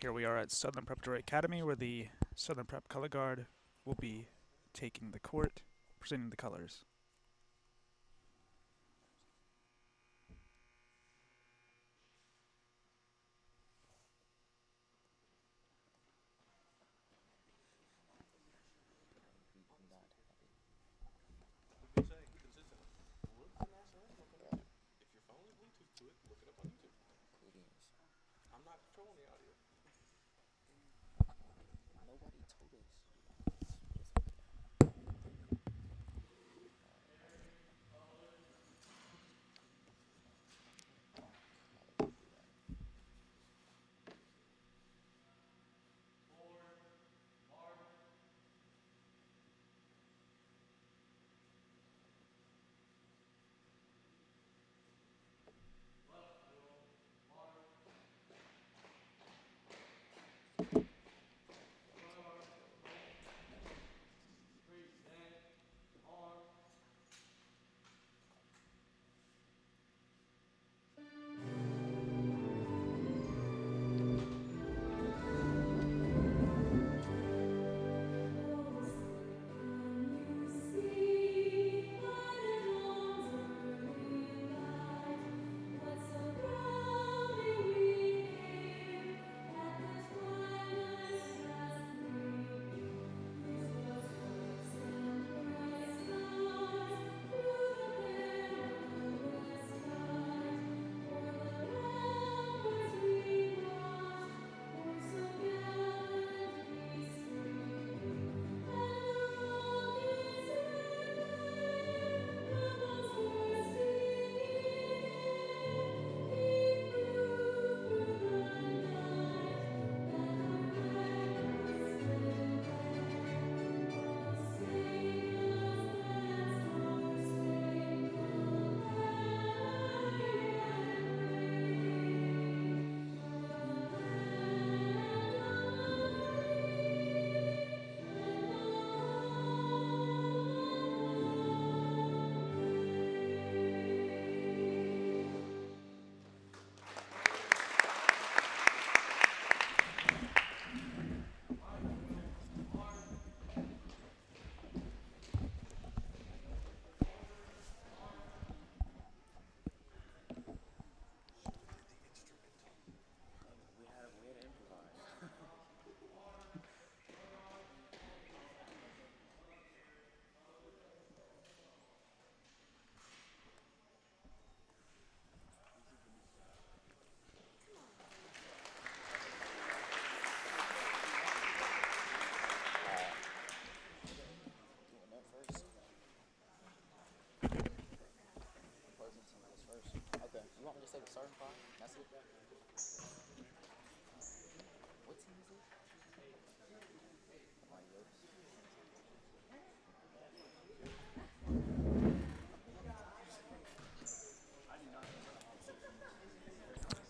Here we are at Southern Preparatory Academy, where the Southern Prep color guard will be taking the court, presenting the colors.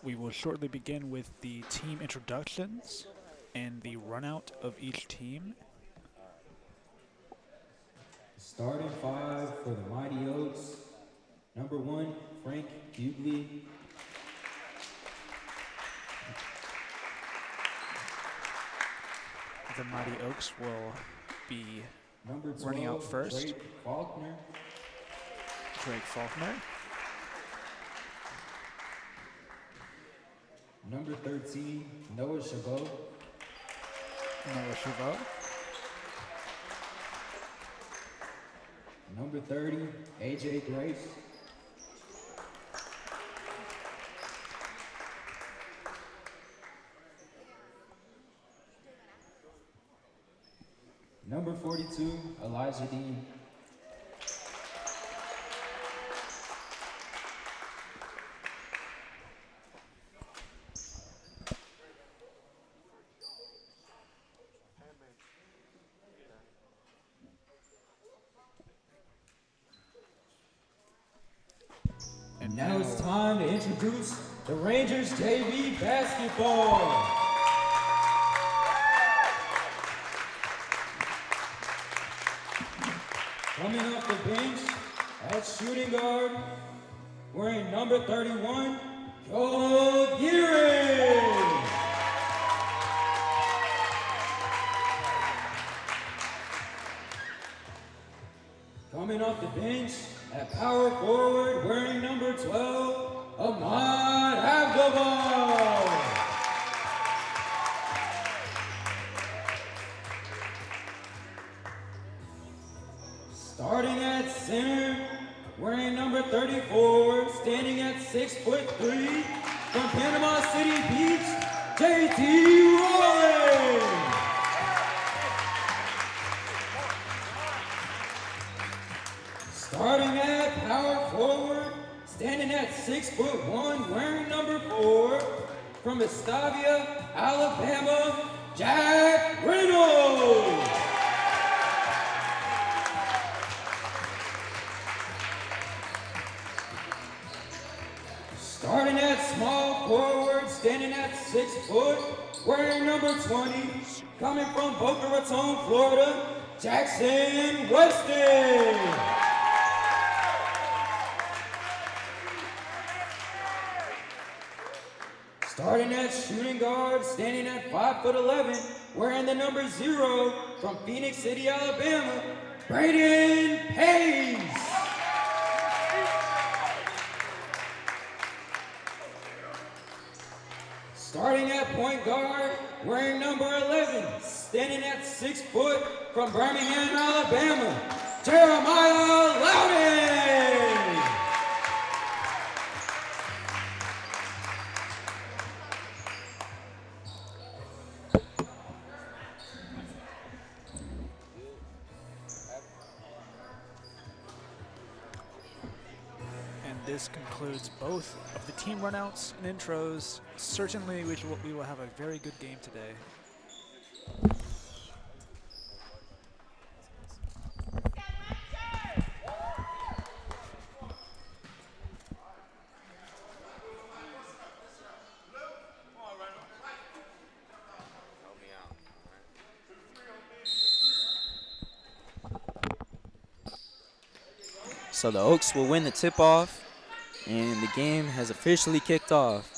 We will shortly begin with the team introductions and the run out of each team. Starting five for the Mighty Oaks. Number 1, Frank Hughley. The Mighty Oaks will be Number 12, running out first. Drake Faulkner. Drake Faulkner. Number 13, Noah Chabot. Noah Chabot. Number 30, AJ Grace. Number 42, Elijah Dean. And now it's time to introduce the Rangers JV basketball. Coming off the bench at shooting guard, wearing number 31, Joel Geary. Coming off the bench at power forward, wearing number 12, Ahmad Abdullah. Starting at center, wearing number 34, standing at 6'3", from Panama City Beach, JT Rollins. Starting at power forward, standing at 6'1", wearing number 4, from Estavia, Alabama, Jack Reynolds. Starting at small forward, standing at 6 foot, wearing number 20, coming from Boca Raton, Florida, Jackson Weston. Starting at shooting guard, standing at 5'11", wearing the number 0, from Phoenix City, Alabama, Braden Hayes. Starting at point guard, wearing number 11, standing at 6 foot, from Birmingham, Alabama, Jeremiah Loudon. This concludes both of the team runouts and intros. Certainly we will have a very good game today. So the Oaks will win the tip-off, and the game has officially kicked off.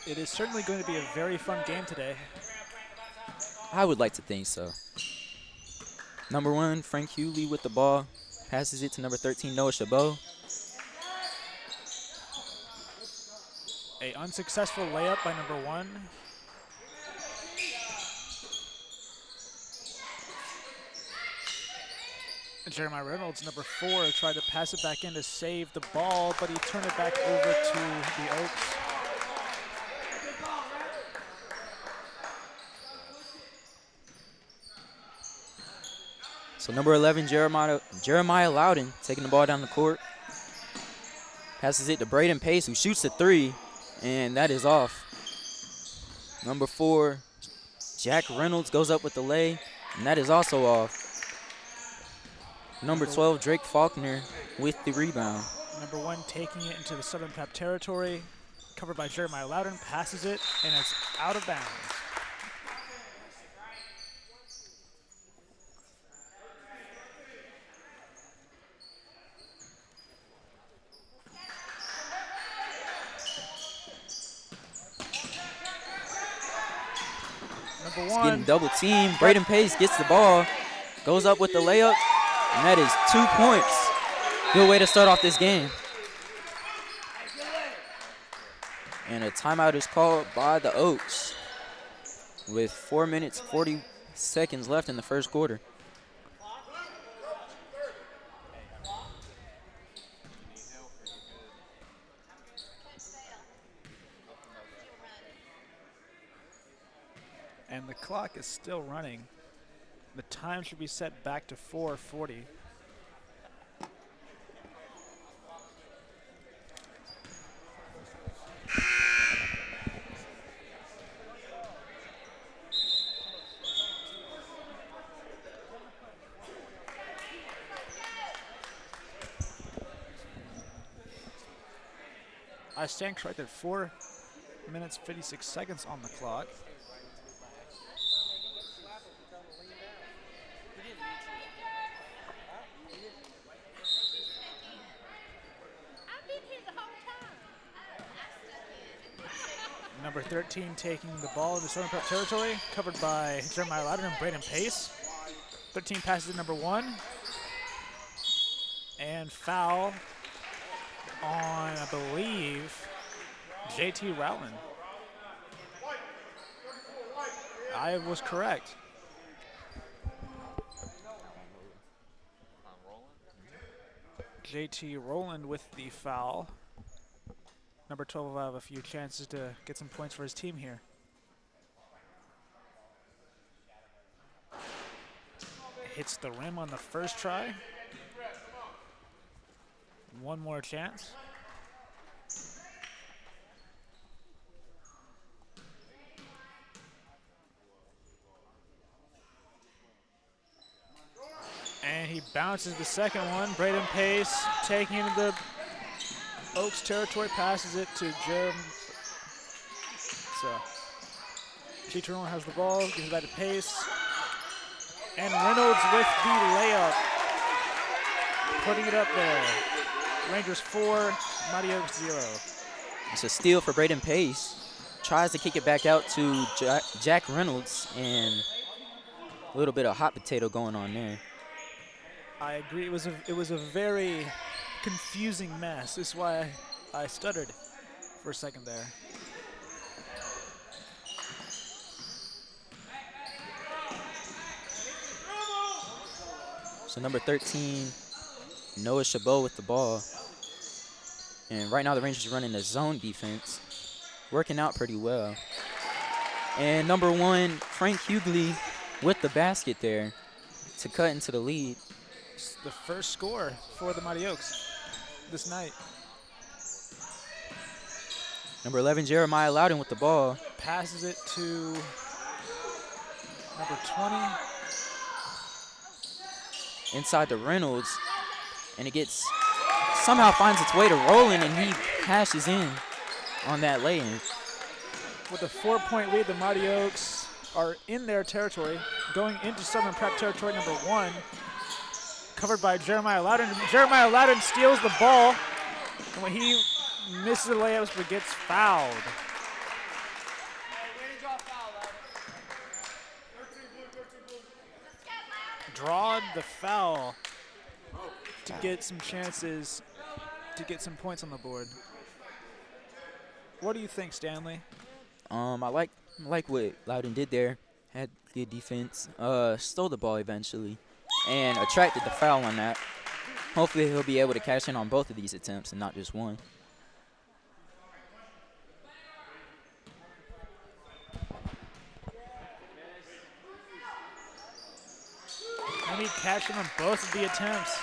It is certainly going to be a very fun game today. I would like to think so. Number 1, Frank Hewley with the ball. Passes it to number 13, Noah Chabot. A unsuccessful layup by number 1. Jeremiah Reynolds, number 4, tried to pass it back in to save the ball, but he turned it back over to the Oaks. So number 11, Jeremiah Loudon, taking the ball down the court. Passes it to Braden Pace, who shoots a 3, and that is off. Number 4, Jack Reynolds goes up with the lay, and that is also off. Number 12, Drake Faulkner with the rebound. Number 1 taking it into the Southern Prep territory, covered by Jeremiah Loudon, passes it, and it's out of bounds. Number 1. Getting double teamed. Braden Pace gets the ball, goes up with the layup, and that is 2 points. Good way to start off this game. And a timeout is called by the Oaks with 4 minutes, 40 seconds left in the first quarter. And the clock is still running. The time should be set back to 4:40. I stand corrected, 4 minutes, 56 seconds on the clock. Number 13 taking the ball into Southern Prep territory, covered by Jeremiah Loudon and Braden Pace. 13 passes to number 1. And foul on, I believe, JT Rowland. I was correct. JT Rowland with the foul. Number 12 will have a few chances to get some points for his team here. Hits the rim on the first try. One more chance. And he bounces the second one. Braden Pace taking into the Oaks territory, passes it to Jerem. So, Chitron has the ball, gives it back to Pace. And Reynolds with the layup, putting it up there. Rangers 4, Mighty Oaks 0. It's a steal for Braden Pace. Tries to kick it back out to Jack Reynolds, and a little bit of hot potato going on there. I agree. It was a very confusing mess. This is why I stuttered for a second there. So number 13, Noah Chabot with the ball. And right now the Rangers are running a zone defense, working out pretty well. And number 1, Frank Hughley with the basket there to cut into the lead. It's the first score for the Mighty Oaks this night. Number 11, Jeremiah Loudon with the ball. Passes it to number 20. Inside to Reynolds, and it somehow finds its way to Rowland, and he cashes in on that lay-in. With a 4-point lead, the Mighty Oaks are in their territory, going into Southern Prep territory number 1, covered by Jeremiah Loudon. Jeremiah Loudon steals the ball, and when he misses the layups but gets fouled. Drawed the foul to get some chances to get some points on the board. What do you think, Stanley? I like what Loudon did there. Had good defense. Stole the ball eventually, and attracted the foul on that. Hopefully he'll be able to cash in on both of these attempts and not just one. I need catching on both of the attempts.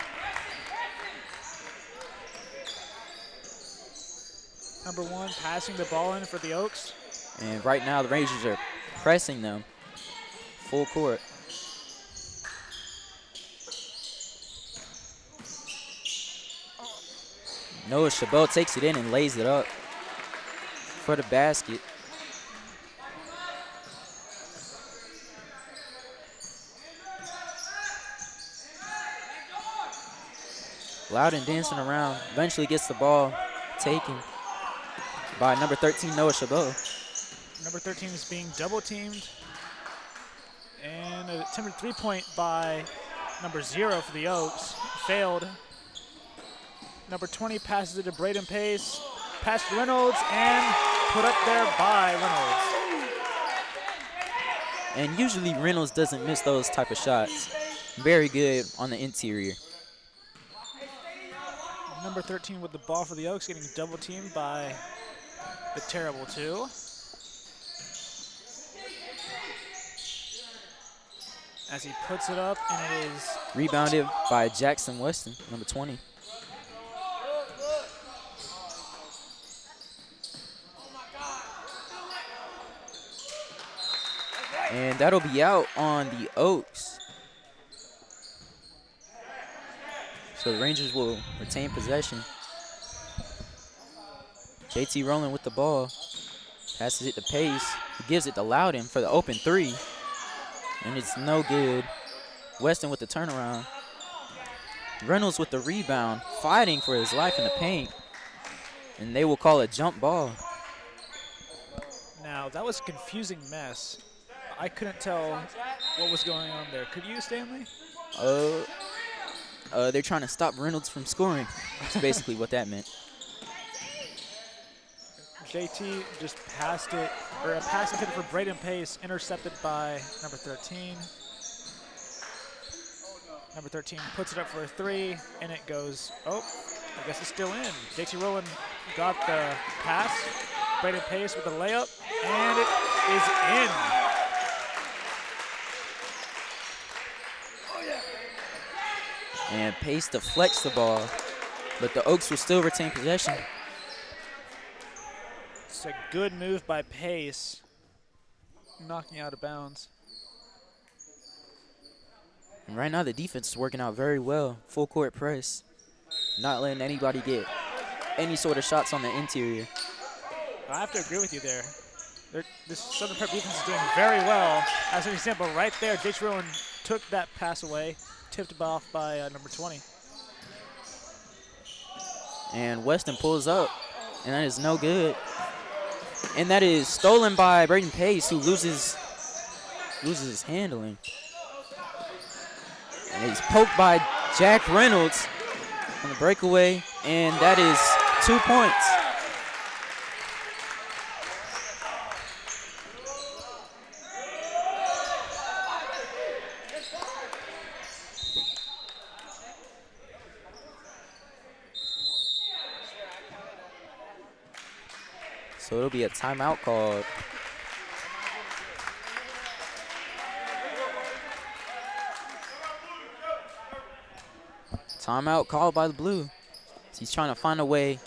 Number 1 passing the ball in for the Oaks. And right now the Rangers are pressing them full court. Noah Chabot takes it in and lays it up for the basket. Loudon dancing around, eventually gets the ball taken by number 13, Noah Chabot. Number 13 is being double teamed. And an attempted 3-point by number 0 for the Oaks. Failed. Number 20 passes it to Braden Pace. Pass to Reynolds and put up there by Reynolds. And usually Reynolds doesn't miss those type of shots. Very good on the interior. Number 13 with the ball for the Oaks, getting double teamed by the terrible 2. As he puts it up, and it is Rebounded by Jackson Weston, number 20. And that'll be out on the Oaks. So the Rangers will retain possession. JT Rowland with the ball. Passes it to Pace. He gives it to Loudon for the open 3. And it's no good. Weston with the turnaround. Reynolds with the rebound. Fighting for his life in the paint. And they will call a jump ball. Now, that was a confusing mess. I couldn't tell what was going on there. Could you, Stanley? They're trying to stop Reynolds from scoring. That's basically what that meant. JT just passed it, or a pass intended for Braden Pace, intercepted by number 13. Number 13 puts it up for a 3, and it goes, oh, I guess it's still in. JT Rowland got the pass. Braden Pace with the layup, and it is in. And Pace deflects the ball, but the Oaks will still retain possession. It's a good move by Pace, knocking out of bounds. And right now the defense is working out very well. Full court press, not letting anybody get any sort of shots on the interior. I have to agree with you there. This Southern Prep defense is doing very well. As an example, right there, JT Rowland took that pass away, tipped it off by number 20. And Weston pulls up, and that is no good. And that is stolen by Braden Pace, who loses his handling. And he's poked by Jack Reynolds on the breakaway, and that is 2 points. So it'll be a timeout called. Timeout called by the Blue. He's trying to find a way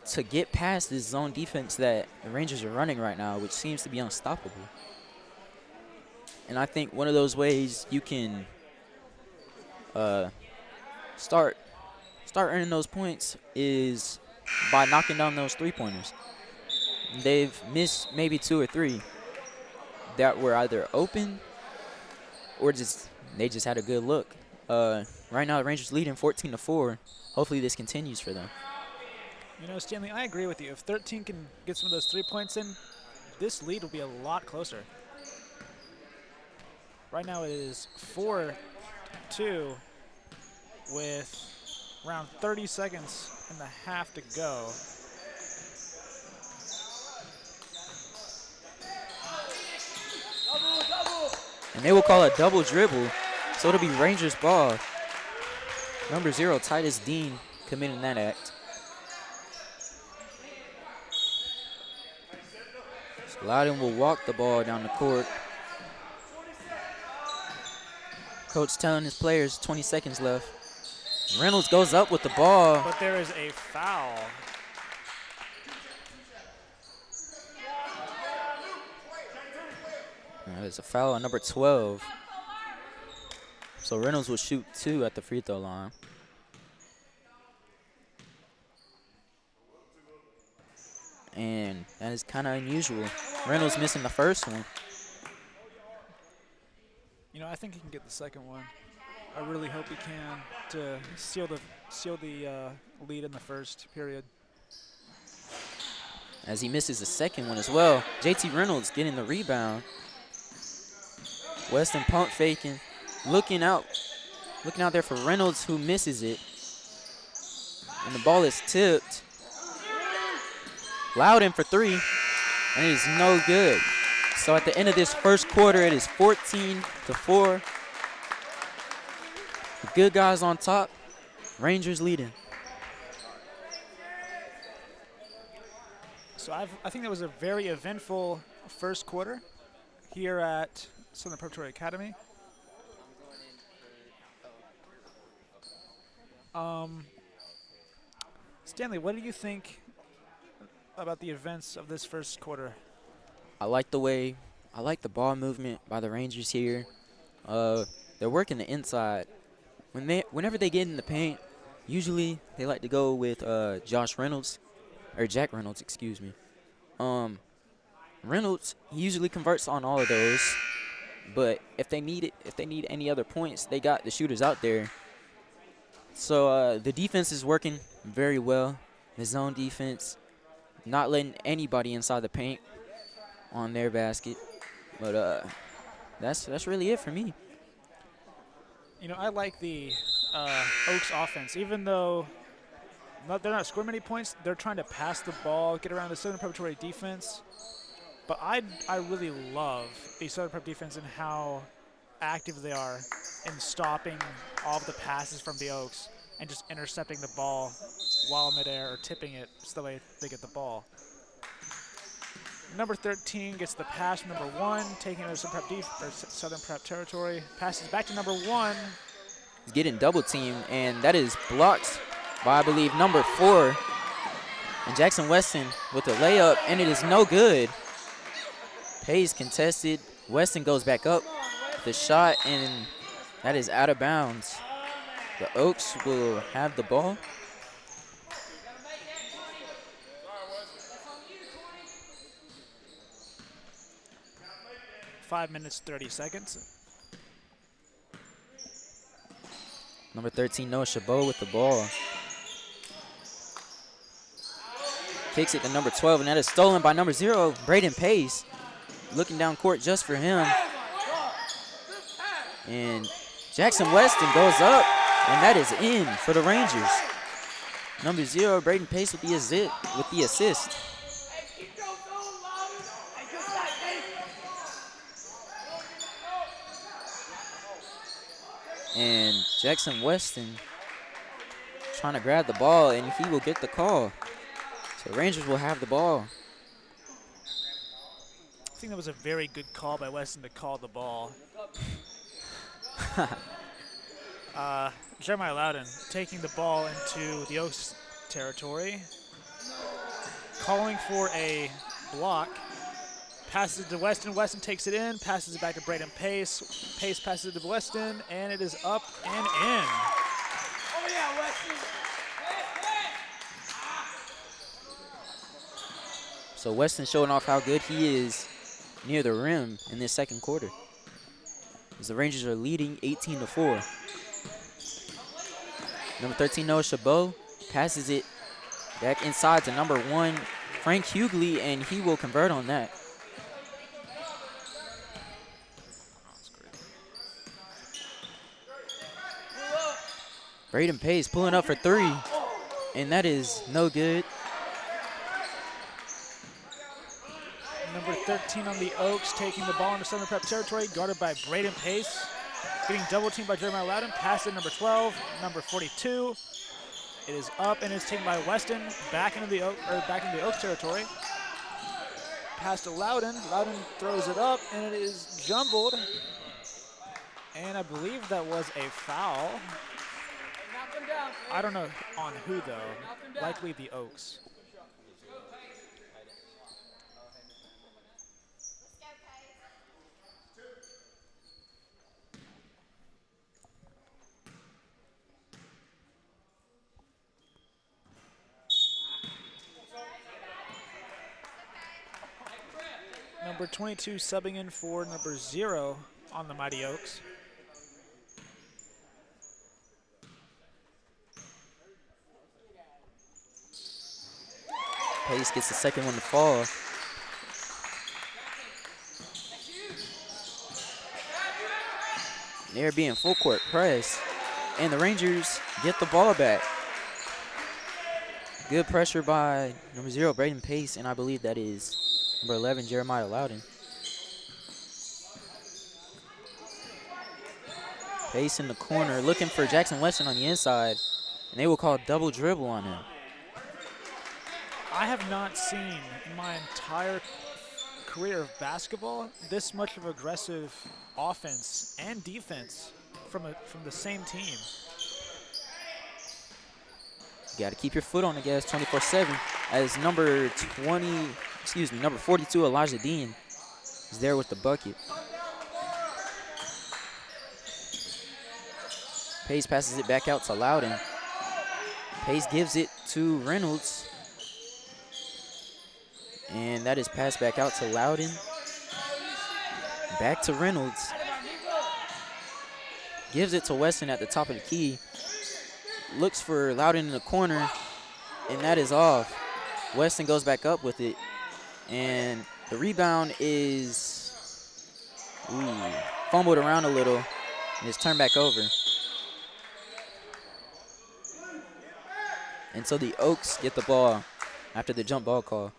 to get past this zone defense that the Rangers are running right now, which seems to be unstoppable. And I think one of those ways you can start earning those points is by knocking down those three-pointers. They've missed maybe 2 or 3 that were either open or they just had a good look. Right now, the Rangers leading 14-4. Hopefully, this continues for them. You know, Stanley, I agree with you. If 13 can get some of those 3 points in, this lead will be a lot closer. Right now, it is 4-2 with around 30 seconds in the half to go. And they will call a double dribble, so it'll be Rangers ball. Number 0, Titus Dean, committing that act. So Loudon will walk the ball down the court. Coach telling his players 20 seconds left. Reynolds goes up with the ball. But there is a foul. There's a foul on number 12. So Reynolds will shoot 2 at the free throw line. And that is kind of unusual. Reynolds missing the first one. You know, I think he can get the second one. I really hope he can to seal the lead in the first period. As he misses the second one as well. JT Reynolds getting the rebound. Weston pump faking, looking out there for Reynolds, who misses it. And the ball is tipped. Loudon for 3, and it is no good. So at the end of this first quarter, it is 14-4. The good guys on top, Rangers leading. So I think that was a very eventful first quarter here at Southern Preparatory Academy. Stanley, what do you think about the events of this first quarter? I like the ball movement by the Rangers here. They're working the inside. Whenever they get in the paint, usually they like to go with Jack Reynolds, excuse me. Reynolds, he usually converts on all of those, but if they need any other points, they got the shooters out there. So the defense is working very well. The zone defense, not letting anybody inside the paint on their basket. But that's really it for me. You know, I like the Oaks offense. Even though they're not scoring many points, they're trying to pass the ball, get around the Southern Preparatory defense. But I really love the Southern Prep defense and how active they are in stopping all of the passes from the Oaks and just intercepting the ball while midair or tipping it so that way they get the ball. Number 13 gets the pass from number 1, taking it to Southern Prep territory. Passes back to number 1. He's getting double teamed, and that is blocked by, I believe, number 4. And Jackson Weston with the layup, and it is no good. Pace contested. Weston goes back up with the shot, and that is out of bounds. The Oaks will have the ball. Five minutes, 30 seconds. Number 13, Noah Chabot with the ball. Kicks it to number 12, and that is stolen by number 0, Braden Pace. Looking down court just for him. And Jackson Weston goes up, and that is in for the Rangers. Number 0, Braden Pace with the assist. And Jackson Weston trying to grab the ball, and he will get the call. So Rangers will have the ball. I think that was a very good call by Weston to call the ball. Jeremiah Loudon taking the ball into the Oaks territory, calling for a block. Passes it to Weston. Weston takes it in, passes it back to Braden Pace. Pace passes it to Weston, and it is up and in. Oh, yeah, Weston. So Weston showing off how good he is near the rim in this second quarter, as the Rangers are leading 18-4. Number 13, Noah Chabot, passes it back inside to number 1, Frank Hughley, and he will convert on that. Braden Pace pulling up for 3, and that is no good. Number 13 on the Oaks taking the ball into Southern Prep territory, guarded by Braden Pace. Getting double teamed by Jeremiah Loudon. Pass to number 12, number 42. It is up and it's taken by Weston back into the Oaks territory. Pass to Loudon. Loudon throws it up and it is jumbled. And I believe that was a foul. I don't know on who though. Likely the Oaks. Number 22 subbing in for number 0 on the Mighty Oaks. Pace gets the second one to fall. They're being full court press, and the Rangers get the ball back. Good pressure by number 0, Braden Pace, and I believe that is number 11, Jeremiah Loudon. Pace in the corner, looking for Jackson Weston on the inside, and they will call double dribble on him. I have not seen in my entire career of basketball this much of aggressive offense and defense from the same team. You got to keep your foot on the gas 24/7 as number 42, Elijah Dean, is there with the bucket. Pace passes it back out to Loudon. Pace gives it to Reynolds. And that is passed back out to Loudon. Back to Reynolds. Gives it to Weston at the top of the key. Looks for Loudon in the corner, and that is off. Weston goes back up with it, and the rebound is Ooh, fumbled around a little and it's turned back over. And so the Oaks get the ball after the jump ball call.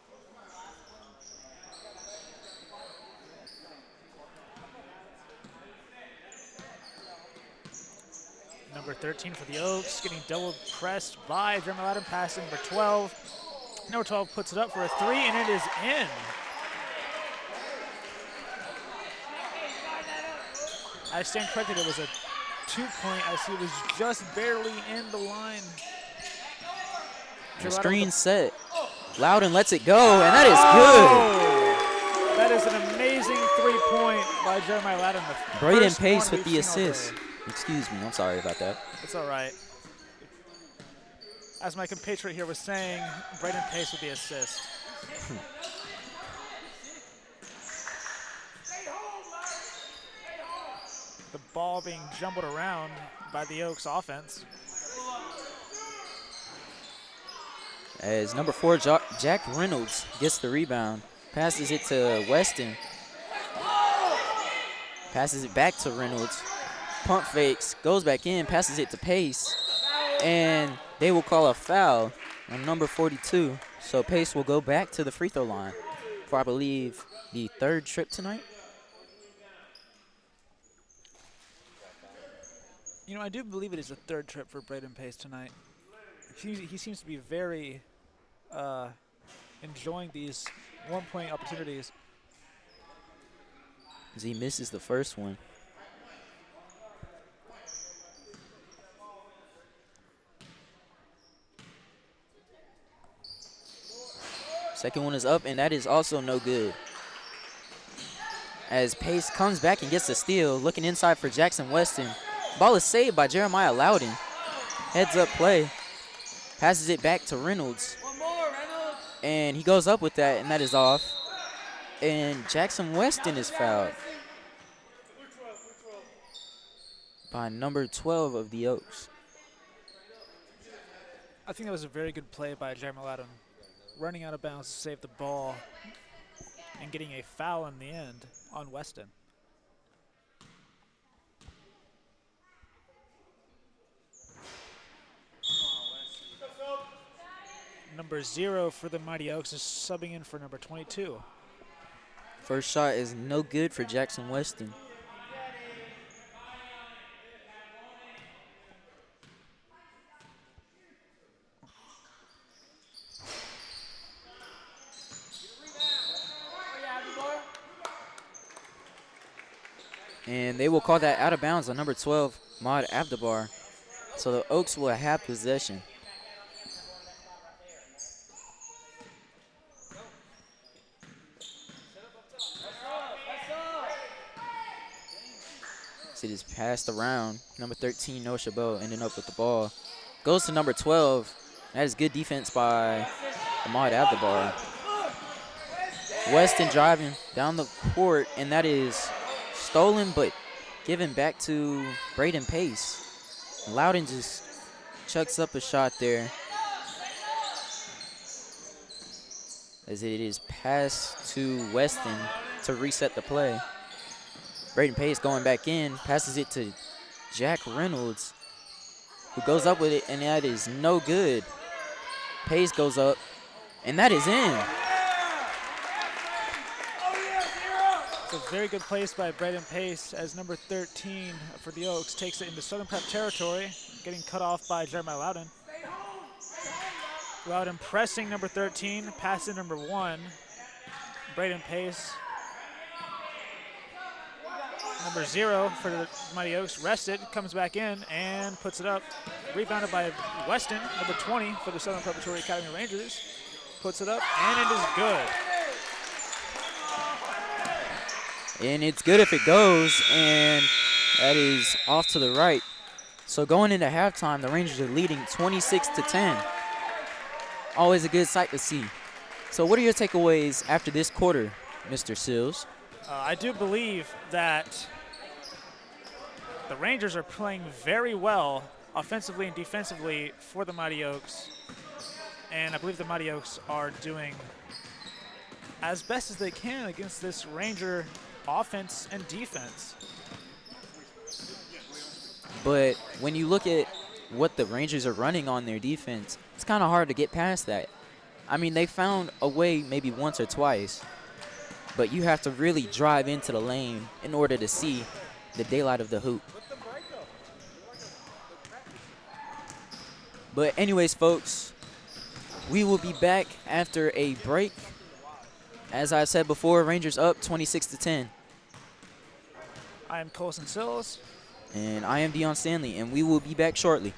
Number 13 for the Oaks, getting double pressed by Jeremiah Loudon, passing number 12. Number 12 puts it up for a 3, and it is in. I stand corrected, it was a 2-point. I see it was just barely in the line. The screen set. Loudon lets it go, and that is good. That is an amazing 3-point by Jeremiah Loudon. Braden Pace with the assist. Excuse me, I'm sorry about that. It's all right. As my compatriot here was saying, Braden Pace with the assist. The ball being jumbled around by the Oaks offense. As number 4, Jack Reynolds gets the rebound, passes it to Weston. Passes it back to Reynolds. Pump fakes, goes back in, passes it to Pace. And they will call a foul on number 42. So Pace will go back to the free throw line for, I believe, the 3rd trip tonight. You know, I do believe it is the 3rd trip for Braden Pace tonight. He seems to be very enjoying these 1-point opportunities. As he misses the first one. Second one is up, and that is also no good. As Pace comes back and gets the steal, looking inside for Jackson Weston. Ball is saved by Jeremiah Loudon. Heads up play. Passes it back to Reynolds. And he goes up with that, and that is off. And Jackson Weston is fouled by number 12 of the Oaks. I think that was a very good play by Jeremiah Loudon, running out of bounds to save the ball and getting a foul in the end on Weston. Number 0 for the Mighty Oaks is subbing in for number 22. First shot is no good for Jackson Weston. And they will call that out of bounds on number 12, Maud Abdabar. So the Oaks will have possession. So it is passed around. Number 13, Noah Chabot, ending up with the ball. Goes to number 12. That is good defense by Ahmad Abdabar. Weston driving down the court, and that is stolen but given back to Braden Pace. Loudon just chucks up a shot there as it is passed to Weston to reset the play. Braden Pace going back in, passes it to Jack Reynolds, who goes up with it, and that is no good. Pace goes up, and that is in. It's a very good place by Braden Pace as number 13 for the Oaks takes it into Southern Prep territory, getting cut off by Jeremiah Loudon. Loudon pressing number 13, passing number 1. Braden Pace. Number 0 for the Mighty Oaks, rested, comes back in and puts it up. Rebounded by Weston, number 20 for the Southern Preparatory Academy Rangers. Puts it up, and it is good. And it's good if it goes, and that is off to the right. So going into halftime, the Rangers are leading 26-10. Always a good sight to see. So what are your takeaways after this quarter, Mr. Sills? I do believe that the Rangers are playing very well offensively and defensively for the Mighty Oaks. And I believe the Mighty Oaks are doing as best as they can against this Ranger offense and defense. But when you look at what the Rangers are running on their defense, it's kind of hard to get past that. I mean, they found a way maybe once or twice, but you have to really drive into the lane in order to see the daylight of the hoop. But anyways, folks, we will be back after a break. As I said before, Rangers up 26-10. I am Colson Sills. And I am Deion Stanley, and we will be back shortly.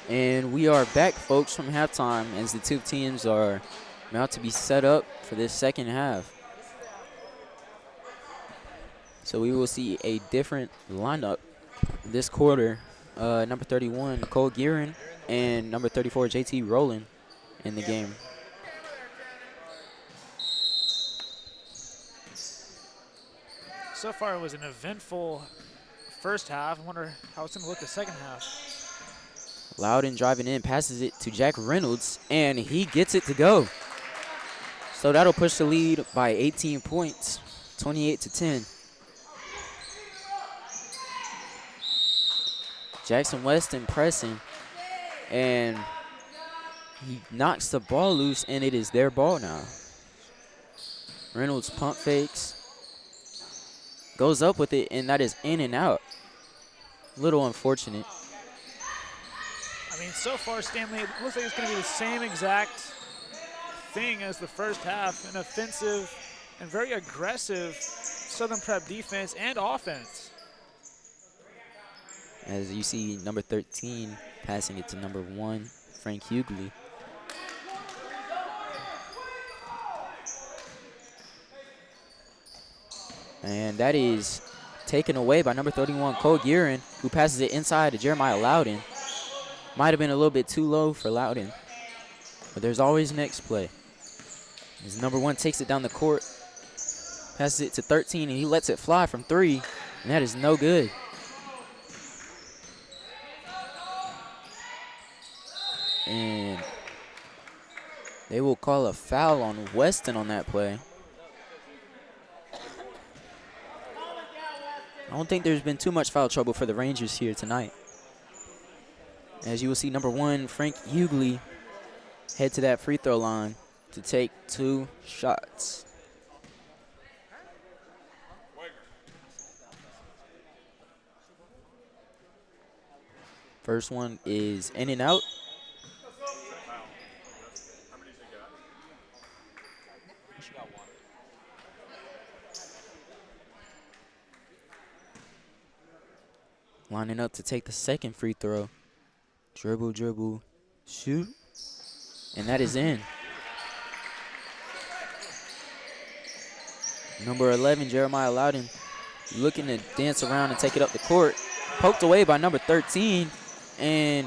And we are back, folks, from halftime as the two teams are about to be set up for this second half. So we will see a different lineup this quarter. Number 31, Cole Gearin, and number 34, JT Rowland in the game. So far, it was an eventful first half. I wonder how it's going to look the second half. Loudon driving in, passes it to Jack Reynolds, and he gets it to go. So that'll push the lead by 18 points, 28-10. Jackson Weston pressing, and he knocks the ball loose, and it is their ball now. Reynolds pump fakes, goes up with it, and that is in and out. A little unfortunate. I mean, so far, Stanley, it looks like it's going to be the same exact thing as the first half, an offensive and very aggressive Southern Prep defense and offense. As you see, number 13 passing it to number 1, Frank Hughley. And that is taken away by number 31, Cole Gearin, who passes it inside to Jeremiah Loudon. Might have been a little bit too low for Loudon, but there's always next play. As number 1 takes it down the court, passes it to 13, and he lets it fly from 3, and that is no good. And they will call a foul on Weston on that play. I don't think there's been too much foul trouble for the Rangers here tonight. As you will see, number 1, Frank Hughley, head to that free throw line to take 2 shots. First one is in and out. Lining up to take the second free throw. Dribble, dribble, shoot. And that is in. Number 11, Jeremiah Loudon, looking to dance around and take it up the court. Poked away by number 13. And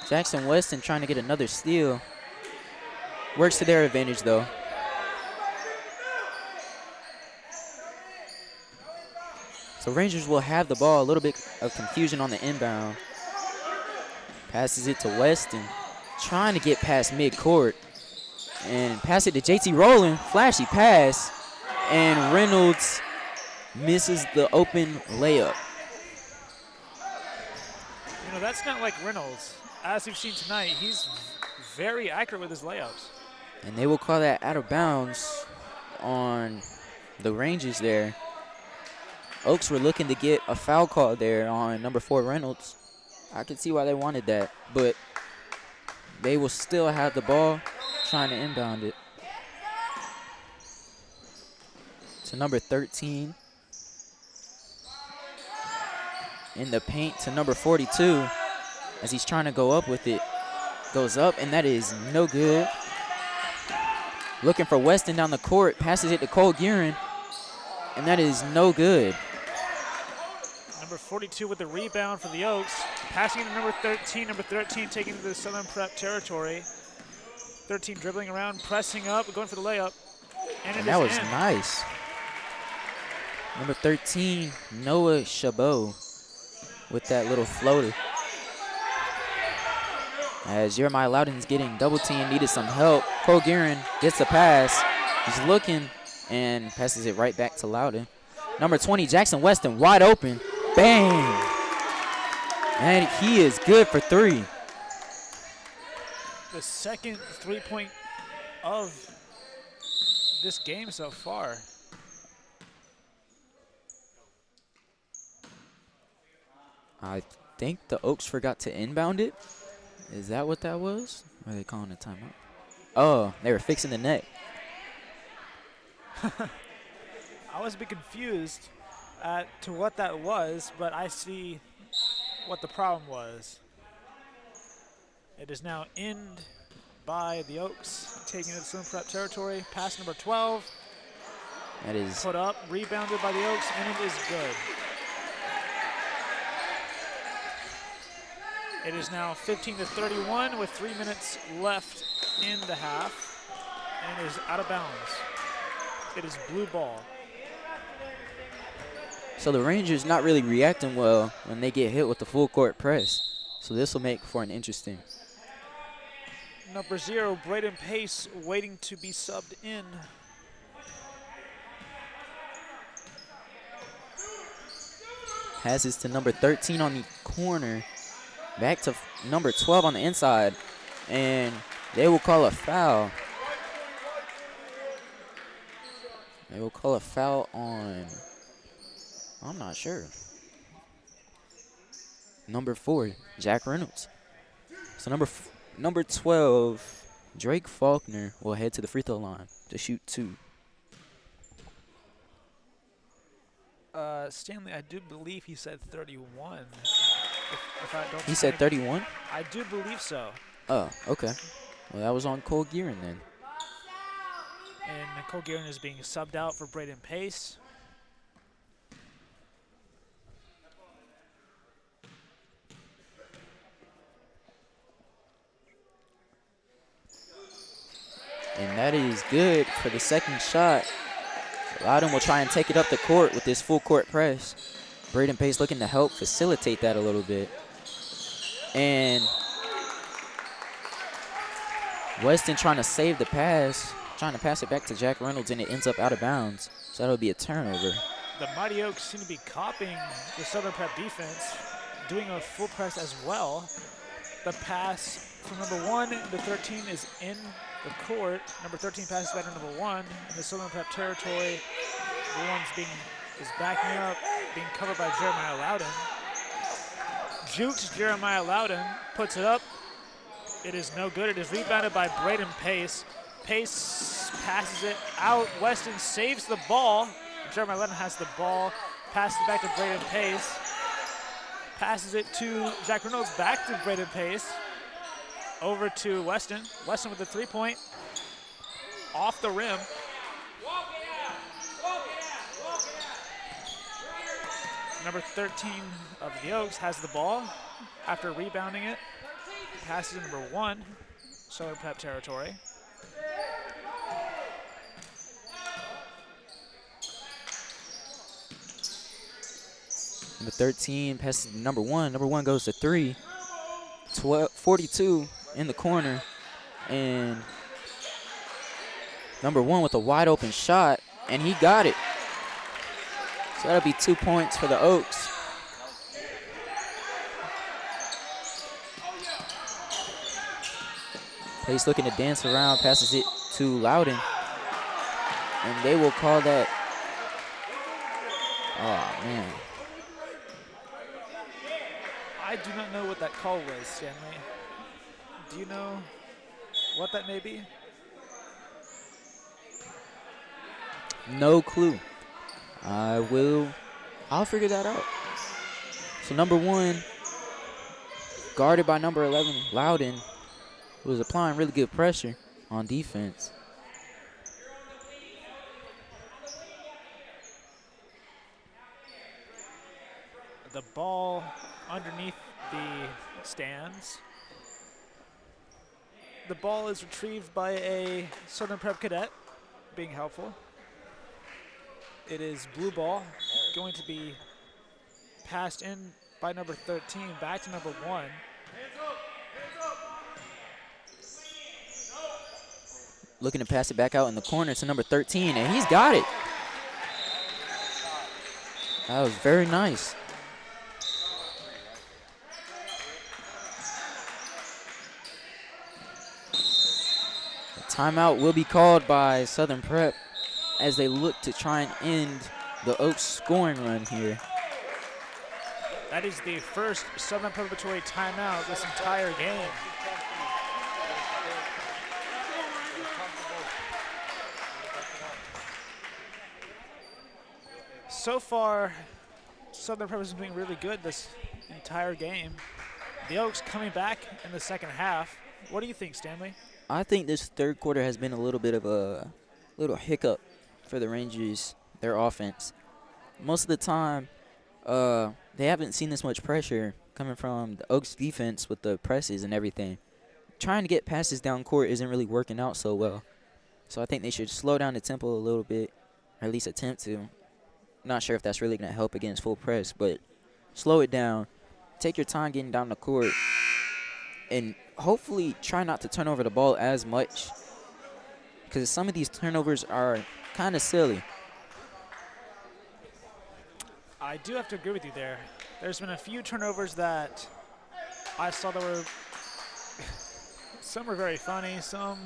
Jackson Weston trying to get another steal. Works to their advantage, though. So Rangers will have the ball. A little bit of confusion on the inbound. Passes it to Weston, trying to get past midcourt. And pass it to JT Rowland. Flashy pass. And Reynolds misses the open layup. You know, that's not like Reynolds. As we've seen tonight, he's very accurate with his layups. And they will call that out of bounds on the Rangers there. Oaks were looking to get a foul call there on number 4, Reynolds. I can see why they wanted that, but they will still have the ball, trying to inbound it. To number 13. In the paint to number 42 as he's trying to go up with it. Goes up, and that is no good. Looking for Weston down the court, passes it to Cole Gearin, and that is no good. Number 42 with the rebound for the Oaks. Passing to number 13. Number 13 taking to the Southern Prep territory. 13 dribbling around, pressing up, going for the layup. And that was nice. Number 13, Noah Chabot, with that little floater. As Jeremiah Loudon's getting double teamed, needed some help. Cole Gearin gets the pass. He's looking and passes it right back to Loudon. Number 20, Jackson Weston, wide open. Bang! And he is good for 3. The second 3-point of this game so far. I think the Oaks forgot to inbound it. Is that what that was? Or are they calling a timeout? Oh, they were fixing the net. I was a bit confused to what that was, but I see what the problem was. It is now inned by the Oaks, taking it to Southern Prep territory. Pass number 12. That is Put up, rebounded by the Oaks, and it is good. It is now 15-31 with 3 minutes left in the half, and it is out of bounds. It is blue ball. so the Rangers not really reacting well when they get hit with the full court press. So this will make for an interesting. Number 0, Braden Pace, waiting to be subbed in. Passes to number 13 on the corner. Back to number 12 on the inside. And they will call a foul. They will call a foul on, I'm not sure. Number 4, Jack Reynolds. So number 12, Drake Faulkner, will head to the free throw line to shoot 2. Stanley, I do believe he said 31. If I don't He said 31? I do believe so. Oh, okay. Well, that was on Cole Gearin then. And Nicole Guerin is being subbed out for Braden Pace. And that is good for the second shot. Loudon will try and take it up the court with this full court press. Braden Pace looking to help facilitate that a little bit. And Weston trying to save the pass, trying to pass it back to Jack Reynolds, and it ends up out of bounds. So that'll be a turnover. The Mighty Oaks seem to be copying the Southern Prep defense, doing a full press as well. The pass from number 1 to 13 is in the court. Number 13 passes back to number 1 in the Southern Prep territory. The one's is backing up, being covered by Jeremiah Loudon. Jukes Jeremiah Loudon, puts it up. It is no good. It is rebounded by Braden Pace. Pace passes it out. Weston saves the ball. Jeremiah Loudon has the ball. Passes it back to Braden Pace. Passes it to Jack Reynolds, back to Braden Pace. Over to Weston. Weston with the 3-point. Off the rim. Number 13 of the Oaks has the ball after rebounding it. Passes to number 1, Southern Prep territory. Number 13 passes to number 1. Number 1 goes to 3. 42 in the corner. And number 1 with a wide open shot, and he got it. So that'll be 2 points for the Oaks. Pace looking to dance around, passes it to Loudon. And they will call that. Oh, man. I do not know what that call was, Stanley. Do you know what that may be? No clue. I'll figure that out. So number 1, guarded by number 11, Loudon, who was applying really good pressure on defense. The ball underneath the stands. The ball is retrieved by a Southern Prep cadet, being helpful. It is blue ball, going to be passed in by number 13, back to number 1. Looking to pass it back out in the corner to number 13, and he's got it. That was very nice. A timeout will be called by Southern Prep as they look to try and end the Oaks scoring run here. That is the first Southern Preparatory timeout this entire game. So far, Southern Prep has been really good this entire game. the Oaks coming back in the second half. What do you think, Stanley? I think this third quarter has been a little bit of a little hiccup for the Rangers, their offense. Most of the time, they haven't seen this much pressure coming from the Oaks defense with the presses and everything. Trying to get passes down court isn't really working out so well. So I think they should slow down the tempo a little bit, or at least attempt to. Not sure if that's really going to help against full press, but slow it down. Take your time getting down the court, and hopefully try not to turn over the ball as much, because some of these turnovers are kind of silly. I do have to agree with you there. There's been a few turnovers that I saw that were some were very funny, some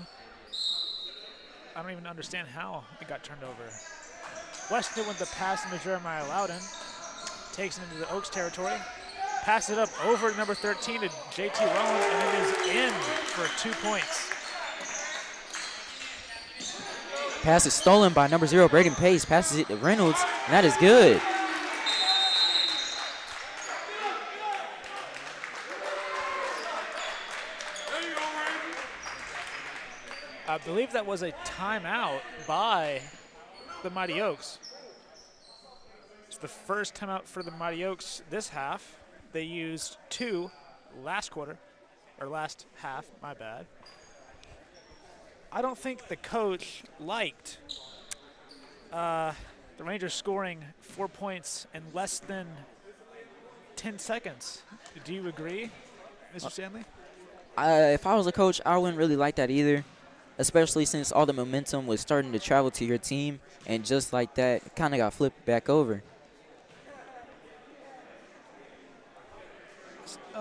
I don't even understand how it got turned over. Weston with the pass into Jeremiah Loudon, takes it into the Oaks territory, passes it up over to number 13 to JT Rowan, and it is in for 2 points. Pass is stolen by number 0, Braden Pace. Passes it to Reynolds, and that is good. I believe that was a timeout by the Mighty Oaks. It's the first timeout for the Mighty Oaks this half. They used 2 last quarter, or last half, my bad. I don't think the coach liked the Rangers scoring 4 points in less than 10 seconds. Do you agree, Mr. Stanley? If I was a coach, I wouldn't really like that either, especially since all the momentum was starting to travel to your team, and just like that, it kind of got flipped back over.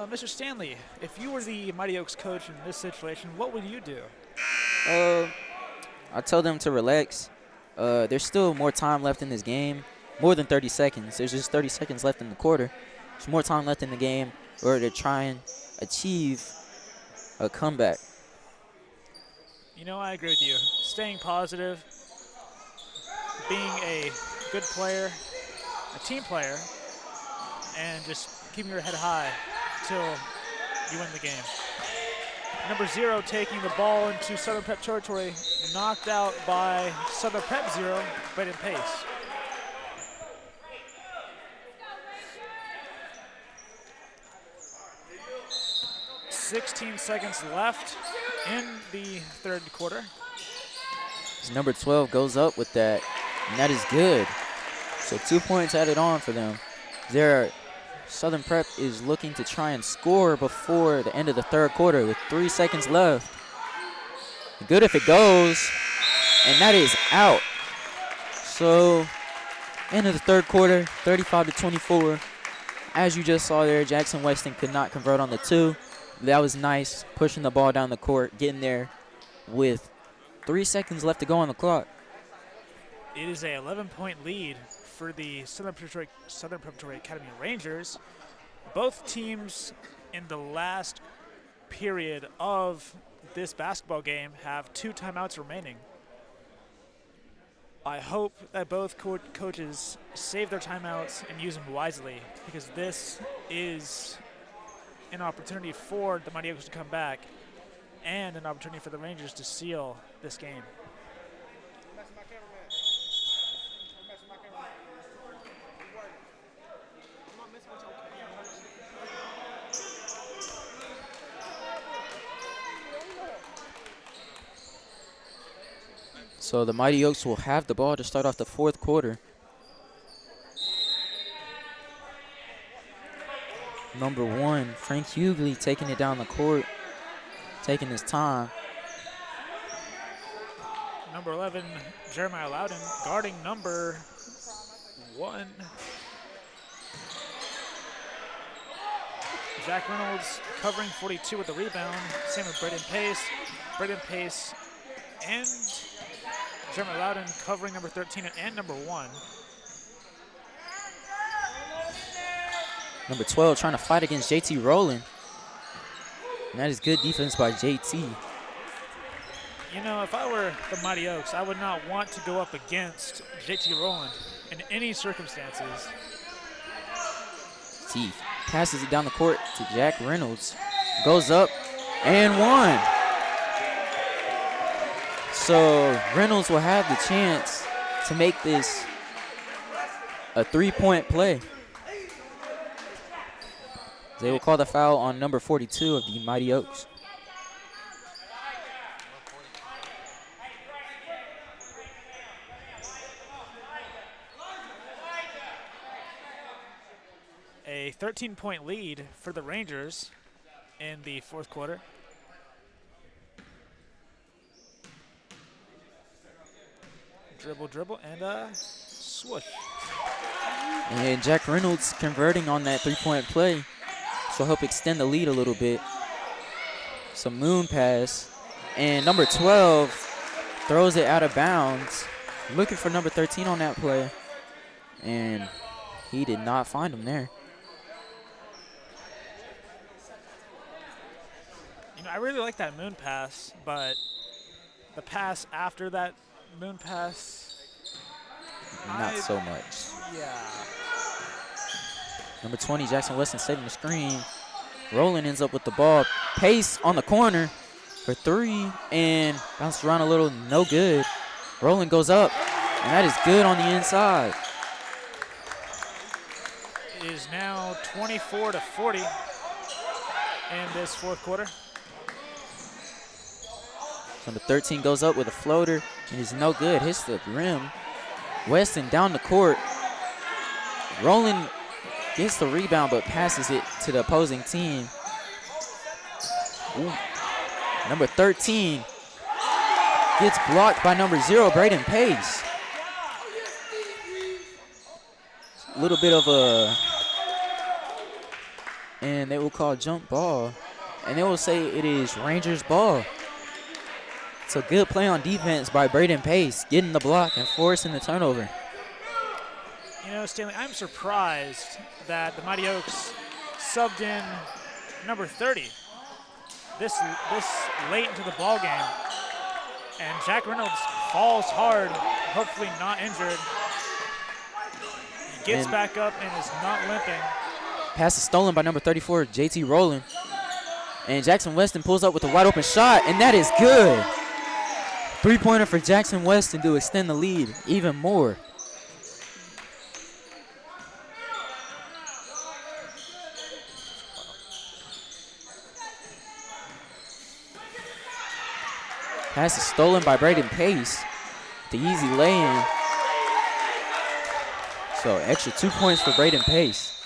Mr. Stanley, if you were the Mighty Oaks coach in this situation, what would you do? I tell them to relax. There's still more time left in this game, more than 30 seconds. There's just 30 seconds left in the quarter. There's more time left in the game in order to try and achieve a comeback. You know, I agree with you. Staying positive, being a good player, a team player, and just keeping your head high until you win the game. Number 0 taking the ball into Southern Prep territory, knocked out by Southern Prep 0, Braden Pace. .16 seconds left in the third quarter. Number 12 goes up with that, and that is good. So 2 points added on for them. Southern Prep is looking to try and score before the end of the third quarter with 3 seconds left. Good if it goes, and that is out. So end of the third quarter, 35-24. As you just saw there, Jackson Weston could not convert on the 2. That was nice, pushing the ball down the court, getting there with 3 seconds left to go on the clock. It is a 11-point lead for the Southern Preparatory Academy Rangers. Both teams in the last period of this basketball game have 2 timeouts remaining. I hope that both coaches save their timeouts and use them wisely, because this is an opportunity for the Mighty Oaks to come back and an opportunity for the Rangers to seal this game. So the Mighty Oaks will have the ball to start off the fourth quarter. Number 1, Frank Hughley taking it down the court, taking his time. Number 11, Jeremiah Loudon, guarding number 1. Jack Reynolds covering 42 with the rebound. Same with Braden Pace. Braden Pace and Jeremiah Loudon covering number 13 and number 1. Number 12 trying to fight against JT Rowland. And that is good defense by JT. You know, if I were the Mighty Oaks, I would not want to go up against JT Rowland in any circumstances. T passes it down the court to Jack Reynolds. Goes up and one. So Reynolds will have the chance to make this a 3-point play. They will call the foul on number 42 of the Mighty Oaks. A 13-point lead for the Rangers in the fourth quarter. Dribble, and swoosh. And Jack Reynolds converting on that 3-point play, so help extend the lead a little bit. Some moon pass, and number 12 throws it out of bounds. Looking for number 13 on that play, and he did not find him there. You know, I really like that moon pass, but the pass after that moon pass, Not so much. Yeah. Number 20, Jackson Weston setting the screen. Roland ends up with the ball. Pace on the corner for three, and bounced around a little, no good. Roland goes up, and that is good on the inside. It is now 24-40 in this fourth quarter. Number 13 goes up with a floater, and is no good. Hits the rim. Weston down the court. Roland gets the rebound, but passes it to the opposing team. Ooh. Number 13 gets blocked by number 0, Braden Pace. A little bit of a, and they will call jump ball, and they will say it is Rangers ball. It's a good play on defense by Braden Pace, getting the block and forcing the turnover. You know, Stanley, I'm surprised that the Mighty Oaks subbed in number 30 this late into the ball game. And Jack Reynolds falls hard, hopefully not injured. He gets back up and is not limping. Pass is stolen by number 34, JT Rowland. And Jackson Weston pulls up with a wide open shot, and that is good. Three-pointer for Jackson Weston to extend the lead even more. Pass is stolen by Braden Pace. The easy lay-in. So extra 2 points for Braden Pace.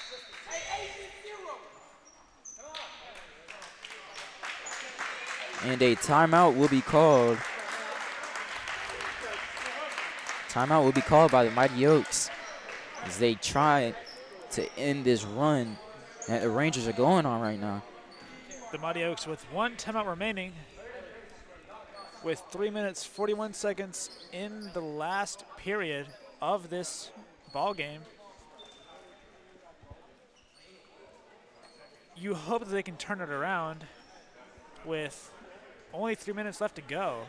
And a timeout will be called. Timeout will be called by the Mighty Oaks as they try to end this run that the Rangers are going on right now. The Mighty Oaks with one timeout remaining, with 3 minutes 41 seconds in the last period of this ball game. You hope that they can turn it around with only 3 minutes left to go.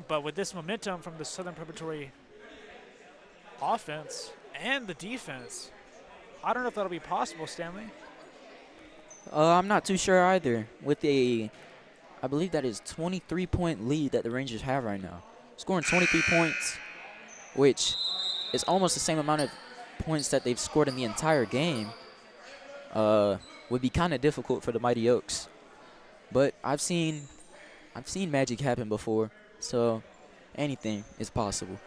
But with this momentum from the Southern Preparatory offense and the defense, I don't know if that'll be possible, Stanley. I'm not too sure either. With a, I believe that is 23-point lead that the Rangers have right now. Scoring 23 points, which is almost the same amount of points that they've scored in the entire game, would be kind of difficult for the Mighty Oaks. But I've seen magic happen before, so anything is possible.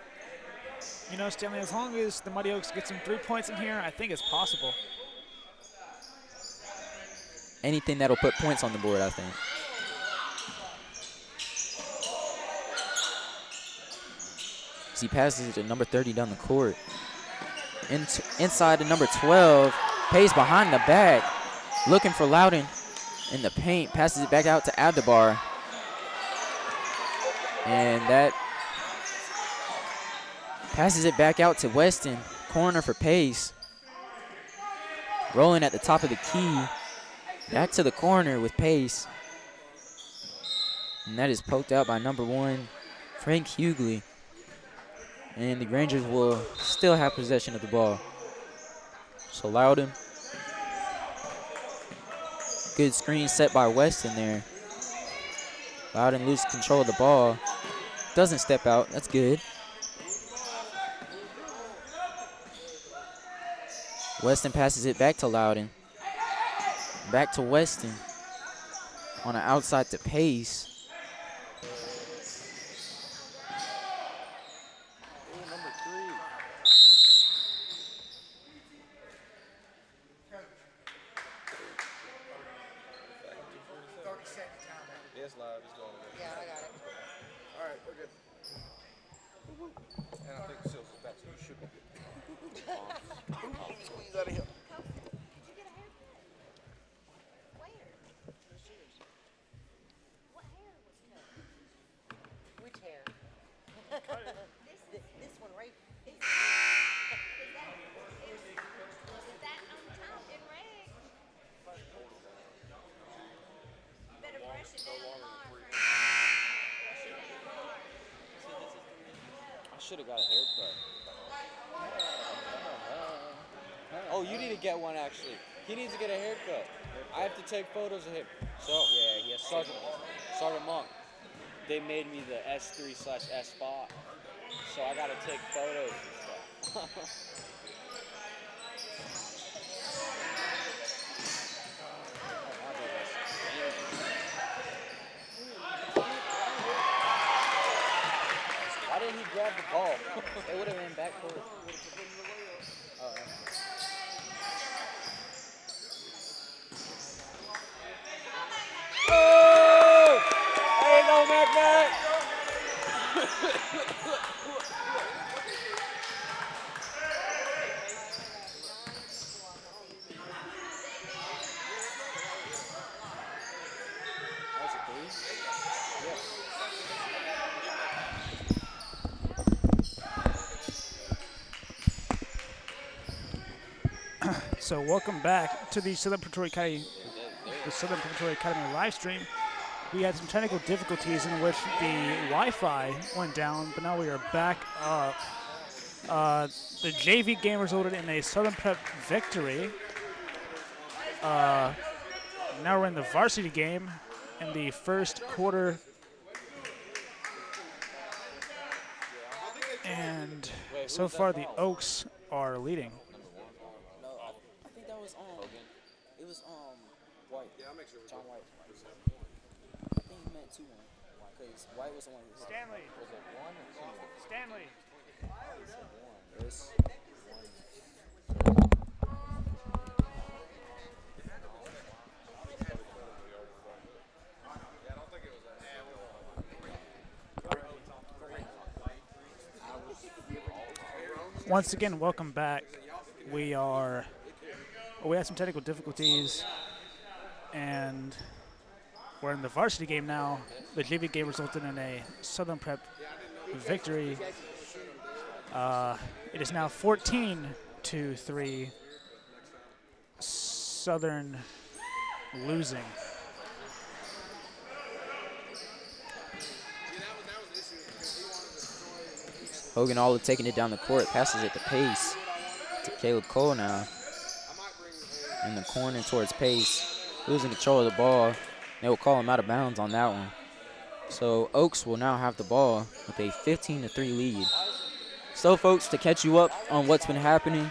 You know, Stanley, as long as the Mighty Oaks get some 3 points in here, I think it's possible. Anything that'll put points on the board, I think. As he passes it to number 30 down the court. Inside to number 12, Pace behind the back, looking for Loudon in the paint, passes it back out to Abdabar. And that passes it back out to Weston, corner for Pace. Rolling at the top of the key, back to the corner with Pace. And that is poked out by number 1, Frank Hughley. And the Rangers will still have possession of the ball. So Loudon. Good screen set by Weston there. Loudon loses control of the ball. Doesn't step out. That's good. Weston passes it back to Loudon. Back to Weston. On an outside to Pace. Should have got a haircut. Oh, you need to get one actually. He needs to get a haircut. I have to take photos of him. So yeah, he has Sergeant Monk. They made me the S3/S5, so I gotta take photos and stuff. Why didn't he grab the ball? It would have been back forward. Oh! There you go, Mac. That's a three? Yeah. So welcome back to the Southern Preparatory Academy live stream. We had some technical difficulties in which the Wi-Fi went down, but now we are back up. The JV game resulted in a Southern Prep victory. Now we're in the varsity game in the first quarter. And so far the Oaks are leading. White. Yeah, I'll make sure. John White. I think he meant 2-1. Because White was the one who Stanley. Was it 1 or 2? Stanley. This. Once again, welcome back. We had some technical difficulties, and we're in the varsity game now. The JV game resulted in a Southern Prep victory. It is now 14-3. Southern losing. Hogan Olive taking it down the court, passes it to Pace. To Caleb Cole now. In the corner towards Pace. Losing control of the ball. They will call him out of bounds on that one. So Oaks will now have the ball with a 15-3 lead. So folks, to catch you up on what's been happening,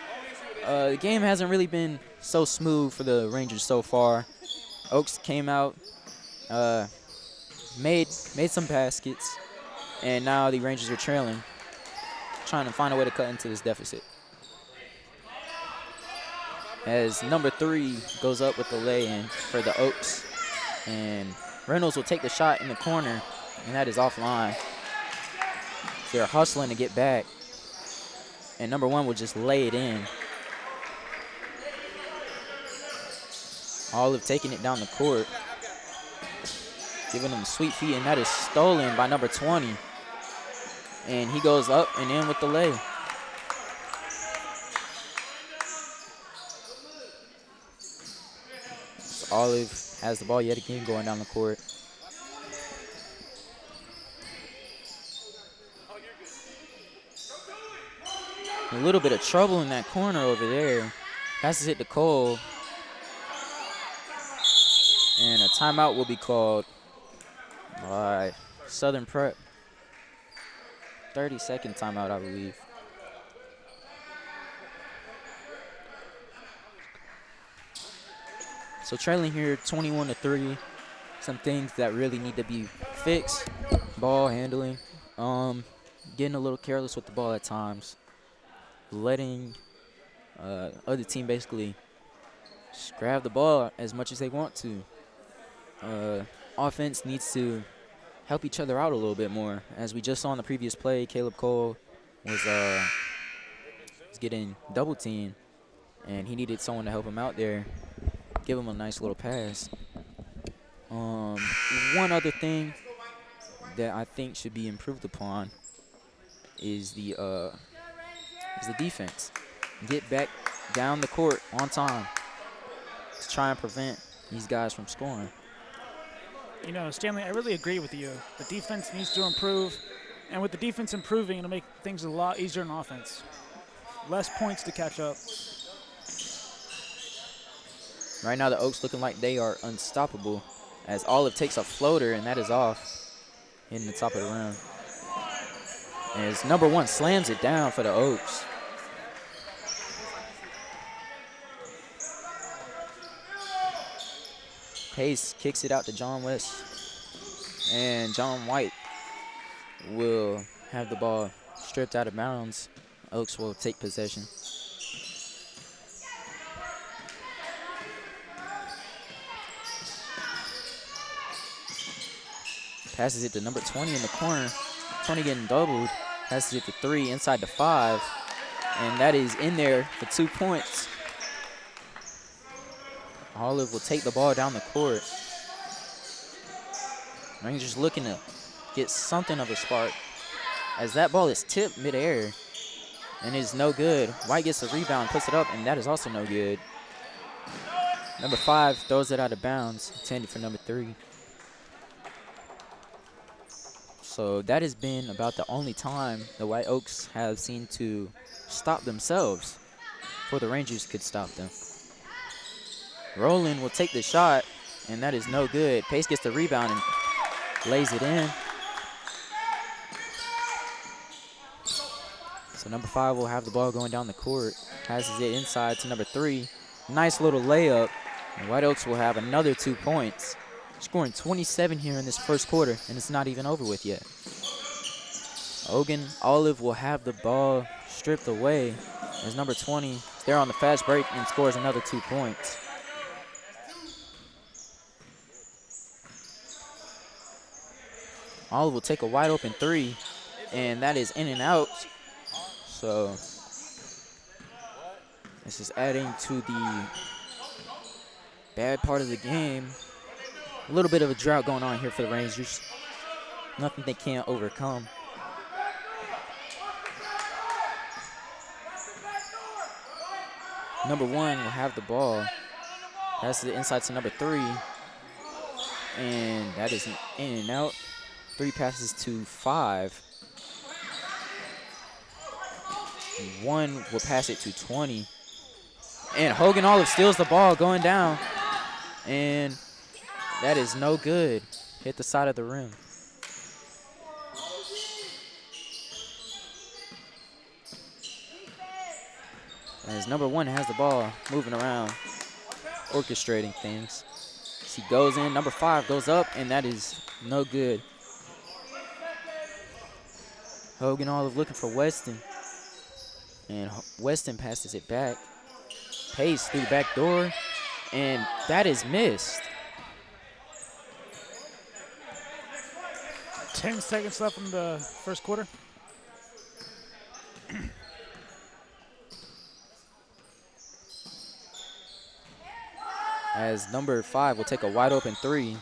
the game hasn't really been so smooth for the Rangers so far. Oaks came out, made some baskets, and now the Rangers are trailing, trying to find a way to cut into this deficit. As number 3 goes up with the lay-in for the Oaks, and Reynolds will take the shot in the corner, and that is offline. They're hustling to get back, and number 1 will just lay it in. Olive taking it down the court, giving him sweet feet, and that is stolen by number 20. And he goes up and in with the lay. So Olive has the ball yet again going down the court. A little bit of trouble in that corner over there. Passes it to Cole. And a timeout will be called by Southern Prep. 30-second timeout, I believe. So trailing here 21-3. Some things that really need to be fixed. Ball handling. Getting a little careless with the ball at times. Letting other team basically just grab the ball as much as they want to. Offense needs to help each other out a little bit more. As we just saw in the previous play, Caleb Cole was getting double teamed, and he needed someone to help him out there, give him a nice little pass. One other thing that I think should be improved upon is the defense. Get back down the court on time to try and prevent these guys from scoring. You know, Stanley, I really agree with you. The defense needs to improve, and with the defense improving, it'll make things a lot easier in offense. Less points to catch up. Right now, the Oaks looking like they are unstoppable, as Olive takes a floater, and that is off, hitting the top of the rim. As number 1 slams it down for the Oaks. Pace kicks it out to John West. And John White will have the ball stripped out of bounds. Oaks will take possession. Passes it to number 20 in the corner. 20 getting doubled. Passes it to 3 inside the 5. And that is in there for 2 points. Olive will take the ball down the court. Rangers looking to get something of a spark, as that ball is tipped midair and is no good. White gets the rebound, puts it up, and that is also no good. Number 5 throws it out of bounds, intended for number 3. So that has been about the only time the White Oaks have seemed to stop themselves before the Rangers could stop them. Roland will take the shot, and that is no good. Pace gets the rebound and lays it in. So number 5 will have the ball going down the court. Passes it inside to number 3. Nice little layup. And White Oaks will have another 2 points. Scoring 27 here in this first quarter, and it's not even over with yet. Ogun Olive will have the ball stripped away as number 20 is there on the fast break and scores another 2 points. Olive will take a wide open 3, and that is in and out. So this is adding to the bad part of the game. A little bit of a drought going on here for the Rangers. Nothing they can't overcome. Number 1 will have the ball. Passes it inside to number 3. And that is in and out. 3 passes to 5. 1 will pass it to 20. And Hogan Olive steals the ball going down. And that is no good. Hit the side of the rim. As number 1 has the ball, moving around, orchestrating things. He goes in, number 5 goes up, and that is no good. Hogan Olive looking for Weston. And Weston passes it back. Pace through the back door, and that is missed. 10 seconds left in the first quarter. As number 5 will take a wide open 3, and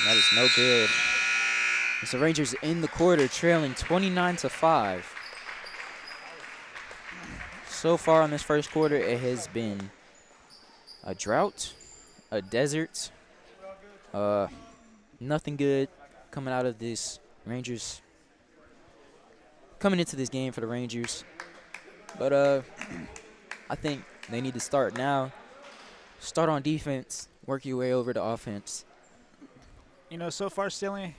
that is no good. It's the Rangers in the quarter trailing 29-5. So far in this first quarter, it has been a drought, a desert, nothing good coming out of this Rangers, coming into this game for the Rangers. But I think They need to start now. Start on defense. Work your way over to offense. You know, so far, Stanley,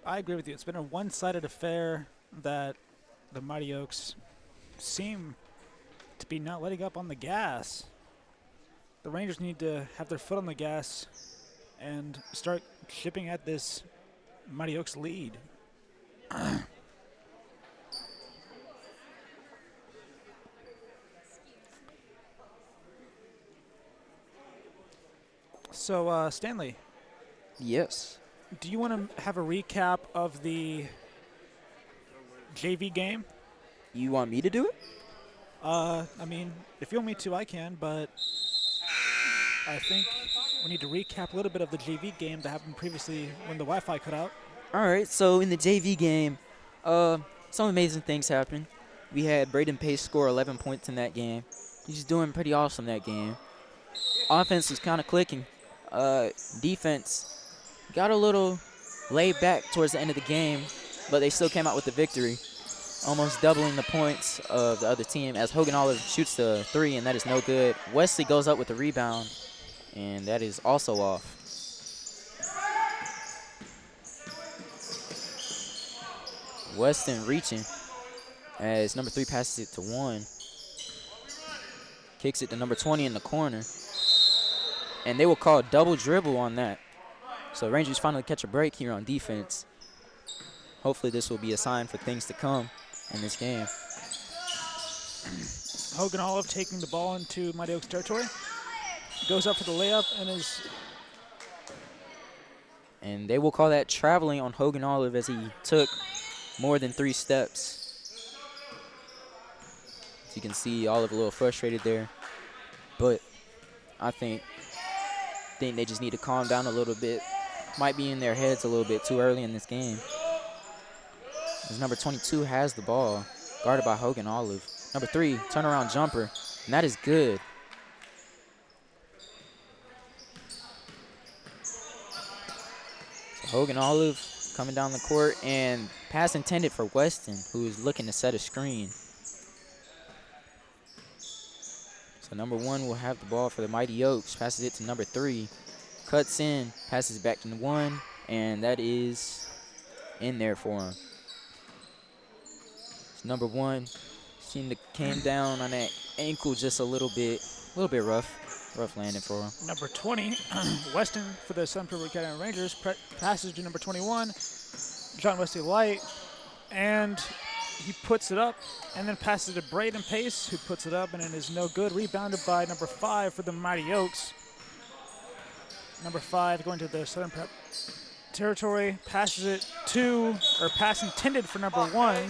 I agree with you. It's been a one-sided affair that the Mighty Oaks seem to be not letting up on the gas. The Rangers need to have their foot on the gas and start chipping at this Mighty Oaks lead. So, Stanley, Yes. do you want to have a recap of the JV game? You want me to do it? I mean, if you want me to, I can, but I think we need to recap a little bit of the JV game that happened previously when the Wi-Fi cut out. All right, so in the JV game, some amazing things happened. We had Braden Pace score 11 points in that game. He's doing pretty awesome that game. Offense was kind of clicking. Defense got a little laid back towards the end of the game, but they still came out with the victory, almost doubling the points of the other team as Hogan Olive shoots the 3, and that is no good. Wesley goes up with the rebound, and that is also off. Weston reaching as number 3 passes it to 1. Kicks it to number 20 in the corner. And they will call a double dribble on that. So Rangers finally catch a break here on defense. Hopefully this will be a sign for things to come in this game. Hogan Olive taking the ball into Mighty Oaks territory. Goes up for the layup and is... And they will call that traveling on Hogan Olive as he took more than 3 steps. As you can see, Olive a little frustrated there. But I think they just need to calm down a little bit. Might be in their heads a little bit too early in this game. As number 22 has the ball, guarded by Hogan Olive. Number 3, turnaround jumper, and that is good. So Hogan Olive coming down the court, and pass intended for Weston, who is looking to set a screen. So number 1 will have the ball for the Mighty Oaks, passes it to number 3, cuts in, passes back to 1, and that is in there for him. So number 1 seemed to came down on that ankle just a little bit rough landing for him. Number 20, Weston for the Sun River Academy Rangers, passes to number 21, John Wesley Light, and he puts it up and then passes to Braden Pace, who puts it up, and it is no good. Rebounded by number 5 for the Mighty Oaks. Number 5 going to the Southern Prep territory, passes it to, or pass intended for number 1.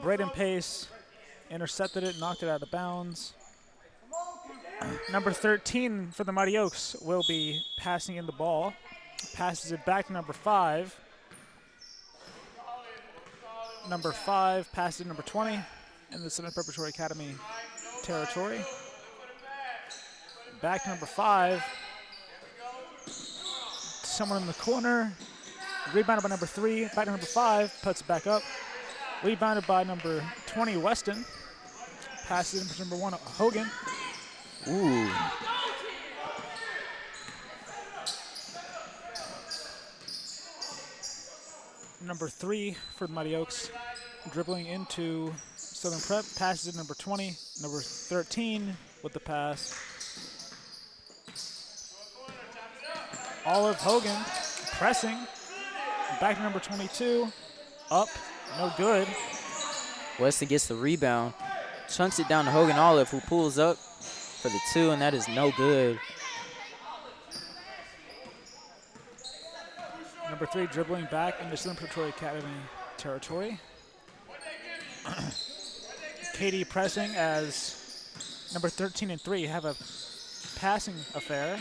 Braden Pace intercepted it, knocked it out of bounds. Number 13 for the Mighty Oaks will be passing in the ball. Passes it back to number 5. Number 5 passes to number 20 in the Southern Preparatory Academy territory. Back to number 5. Someone in the corner. Rebounded by number 3. Back to number 5. Puts it back up. Rebounded by number 20, Weston. Passes it to number 1, Hogan. Ooh. Number 3 for the Mighty Oaks, dribbling into Southern Prep, passes it to number 20, number 13 with the pass. Olive Hogan pressing, back to number 22, up, no good. Weston gets the rebound, chunks it down to Hogan Olive, who pulls up for the 2, and that is no good. Number 3 dribbling back into Southern Preparatory Academy territory. Katie pressing as number 13 and 3 have a passing affair.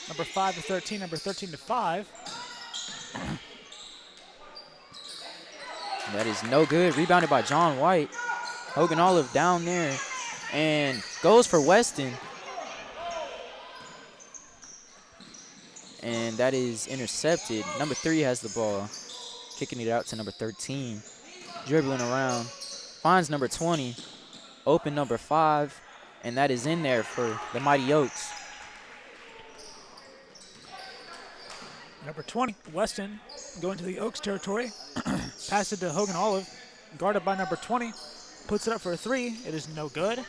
Number 5 to 13, number 13 to 5. That is no good. Rebounded by John White. Hogan Olive down there and goes for Weston. And that is intercepted. Number 3 has the ball. Kicking it out to number 13. Dribbling around. Finds number 20. Open number 5. and that is in there for the Mighty Oaks. Number 20, Weston, going to the Oaks territory. Pass it to Hogan Olive, guarded by number 20. Puts it up for a 3. It is no good.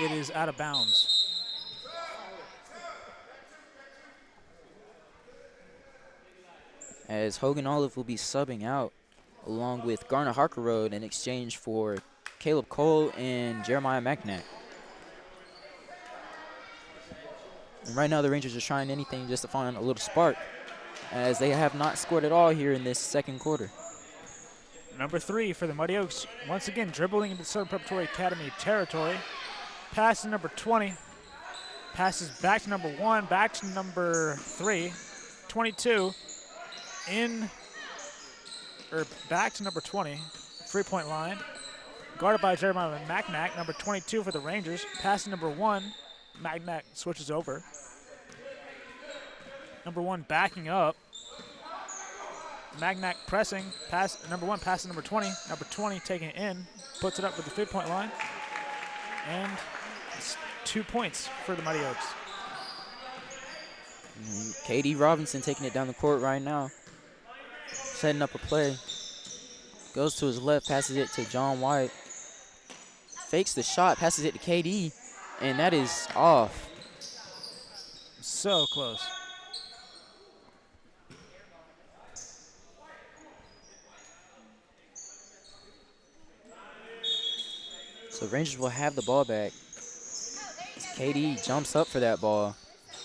It is out of bounds. As Hogan Olive will be subbing out along with Garner Harkerode in exchange for Caleb Cole and Jeremiah McNack. And right now the Rangers are trying anything just to find a little spark, as they have not scored at all here in this second quarter. Number 3 for the Mighty Oaks, once again dribbling into Southern Preparatory Academy territory. Pass to number 20. Passes back to number 1, back to number 3. 22 back to number 20, 3-point line. Guarded by Jeremiah McNack, number 22 for the Rangers. Pass to number 1, McNack switches over. Number 1 backing up. Magnac pressing, pass number 1, pass to number 20. Number 20 taking it in, puts it up with the 3-point line. And it's 2 points for the Mighty Oaks. KD Robinson taking it down the court right now. Setting up a play. Goes to his left, passes it to John White. Fakes the shot, passes it to KD, and that is off. So close. So Rangers will have the ball back. KD jumps up for that ball.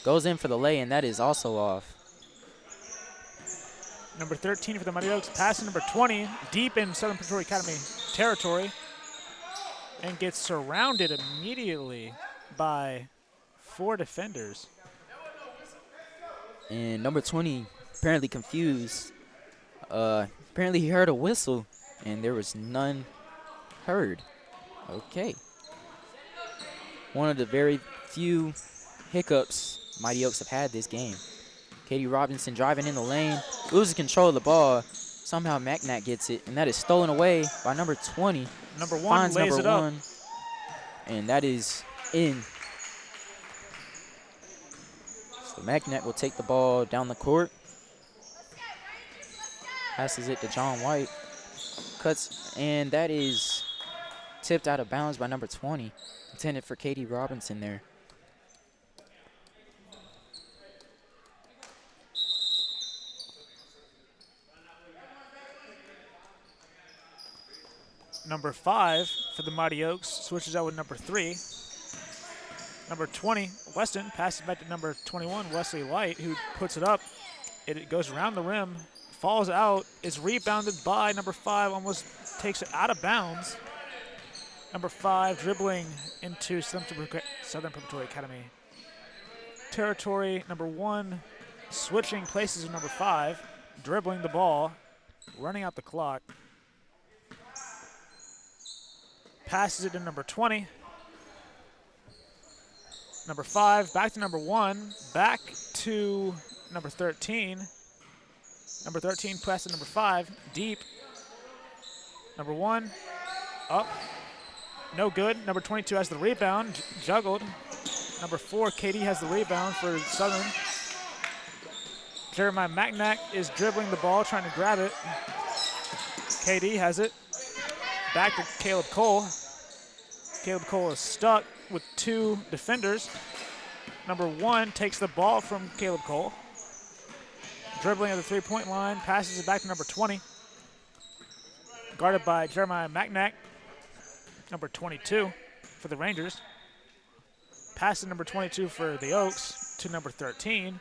Goes in for the lay, and that is also off. Number 13 for the Mighty Oaks, passing number 20, deep in Southern Preparatory Academy territory, and gets surrounded immediately by 4 defenders. And number 20, apparently confused. Apparently he heard a whistle, and there was none heard. Okay. One of the very few hiccups Mighty Oaks have had this game. KD Robinson driving in the lane, loses control of the ball. Somehow McNack gets it, and that is stolen away by number 20. Number 1 finds lays number it up. 1, and that is in. So McNack will take the ball down the court. Passes it to John White. Cuts, and that is tipped out of bounds by number 20. Intended for KD Robinson there. Number 5 for the Mighty Oaks switches out with number 3. Number 20, Weston, passes back to number 21, Wesley Light, who puts it up. It goes around the rim, falls out, is rebounded by number 5, almost takes it out of bounds. Number 5 dribbling into Southern Preparatory Academy territory. Number 1 switching places with number 5, dribbling the ball, running out the clock. Passes it to number 20. Number 5, back to number 1, back to number 13. Number 13 passes to number 5, deep. Number 1, up, no good. Number 22 has the rebound, juggled. Number 4, KD has the rebound for Southern. Jeremiah McNack is dribbling the ball, trying to grab it. KD has it. Back to Caleb Cole. Caleb Cole is stuck with 2 defenders. Number 1 takes the ball from Caleb Cole. Dribbling at the 3-point line, passes it back to number 20. Guarded by Jeremiah McNack. Number 22 for the Rangers. Pass to number 22 for the Oaks to number 13.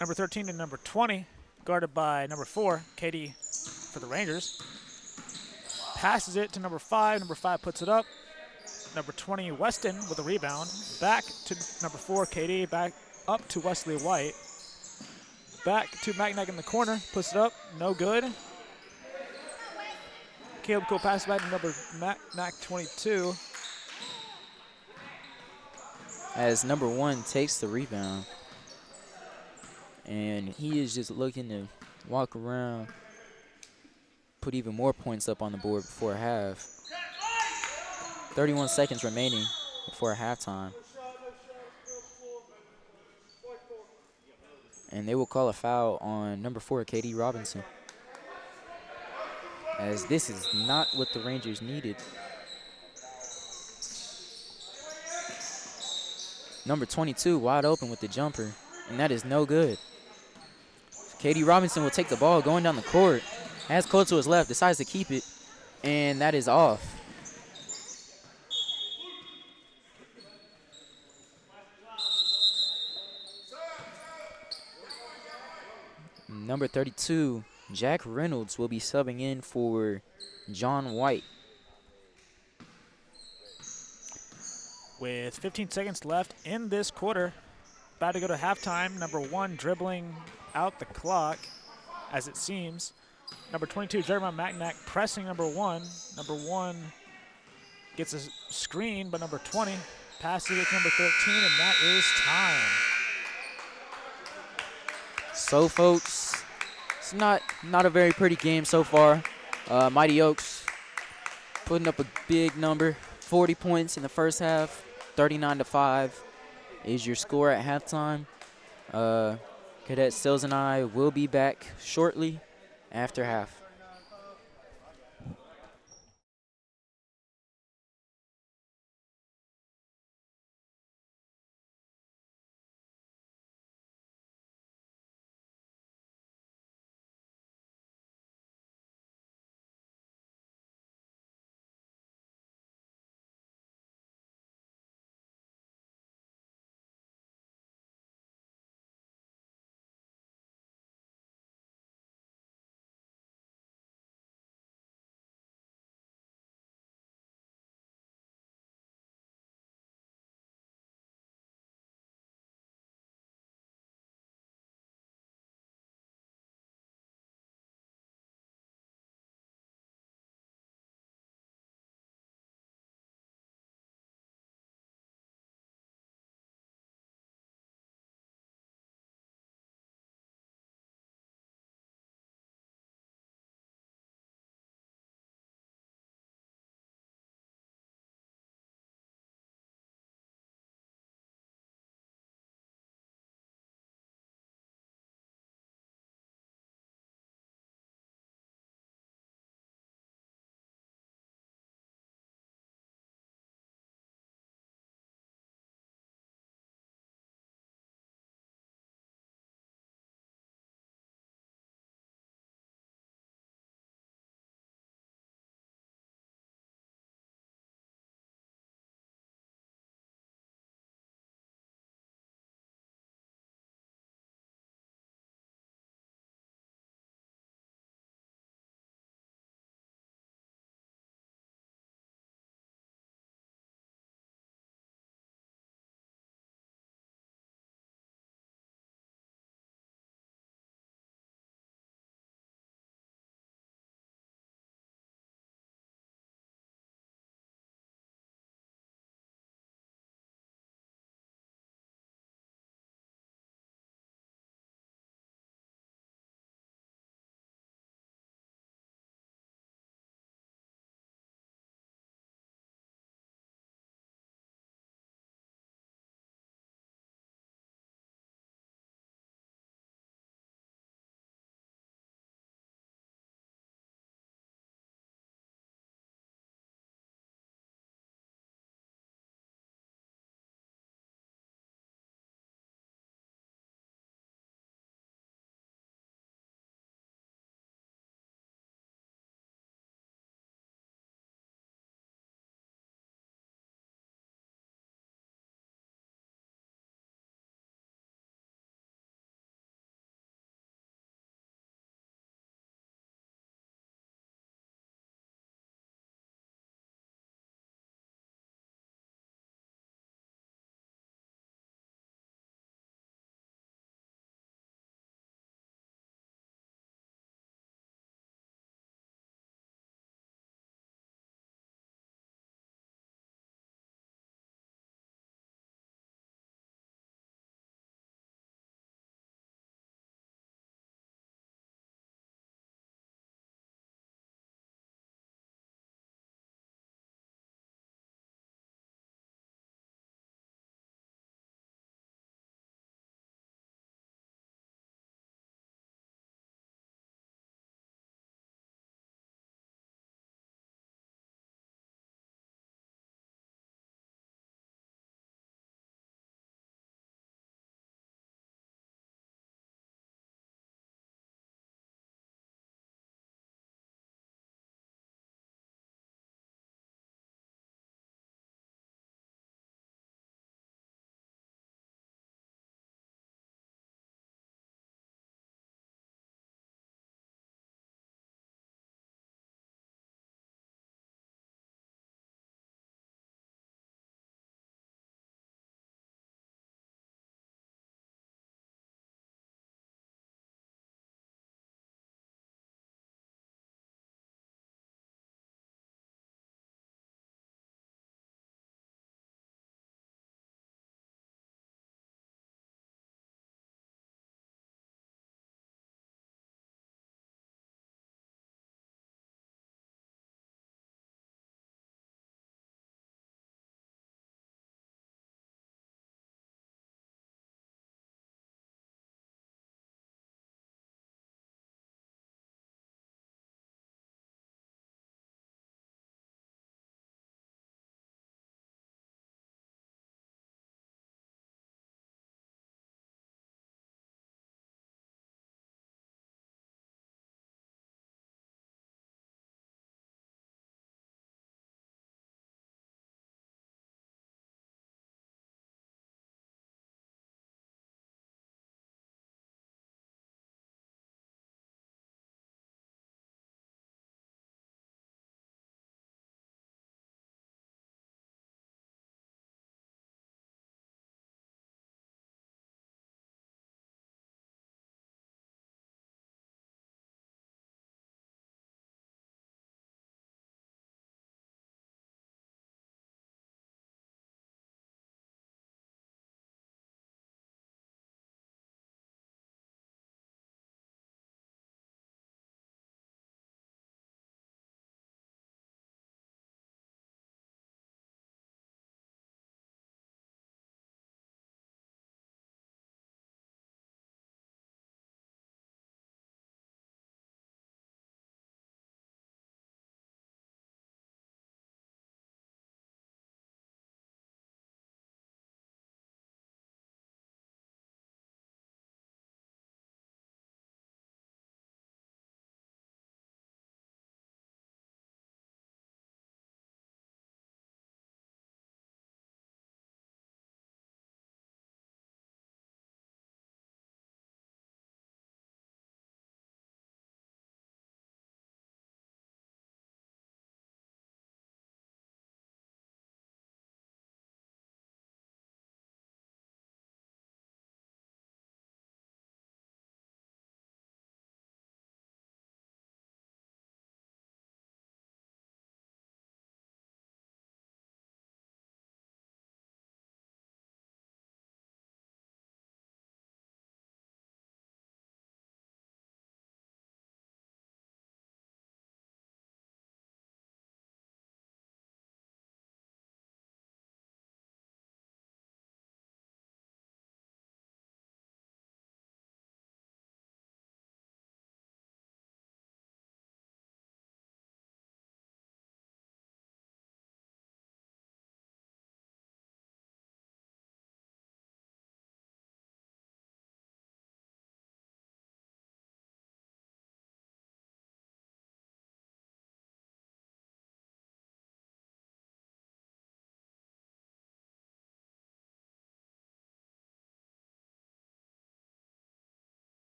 Number 13 to number 20, guarded by number 4, KD for the Rangers. Passes it to number 5. Number 5 puts it up. Number 20, Weston with a rebound. Back to number 4, KD. Back up to Wesley White. Back to McNack in the corner. Puts it up. No good. Caleb Cole passes back to number McNack 22. As number 1 takes the rebound. And he is just looking to walk around. put even more points up on the board before half. 31 seconds remaining before halftime. And they will call a foul on number 4, Katie Robinson, as this is not what the Rangers needed. Number 22 wide open with the jumper, and that is no good. Katie Robinson will take the ball going down the court, has Cole to his left, decides to keep it, and that is off. Number 32, Jack Reynolds, will be subbing in for John White. With 15 seconds left in this quarter, about to go to halftime. Number 1 dribbling out the clock, as it seems. Number 22, Jeremiah Macnack, pressing number 1. Number 1 gets a screen, but number 20 passes it to number 13, and that is time. So, folks, it's not a very pretty game so far. Mighty Oaks putting up a big number, 40 points in the first half, 39-5 is your score at halftime. Cadet Stills and I will be back shortly after half.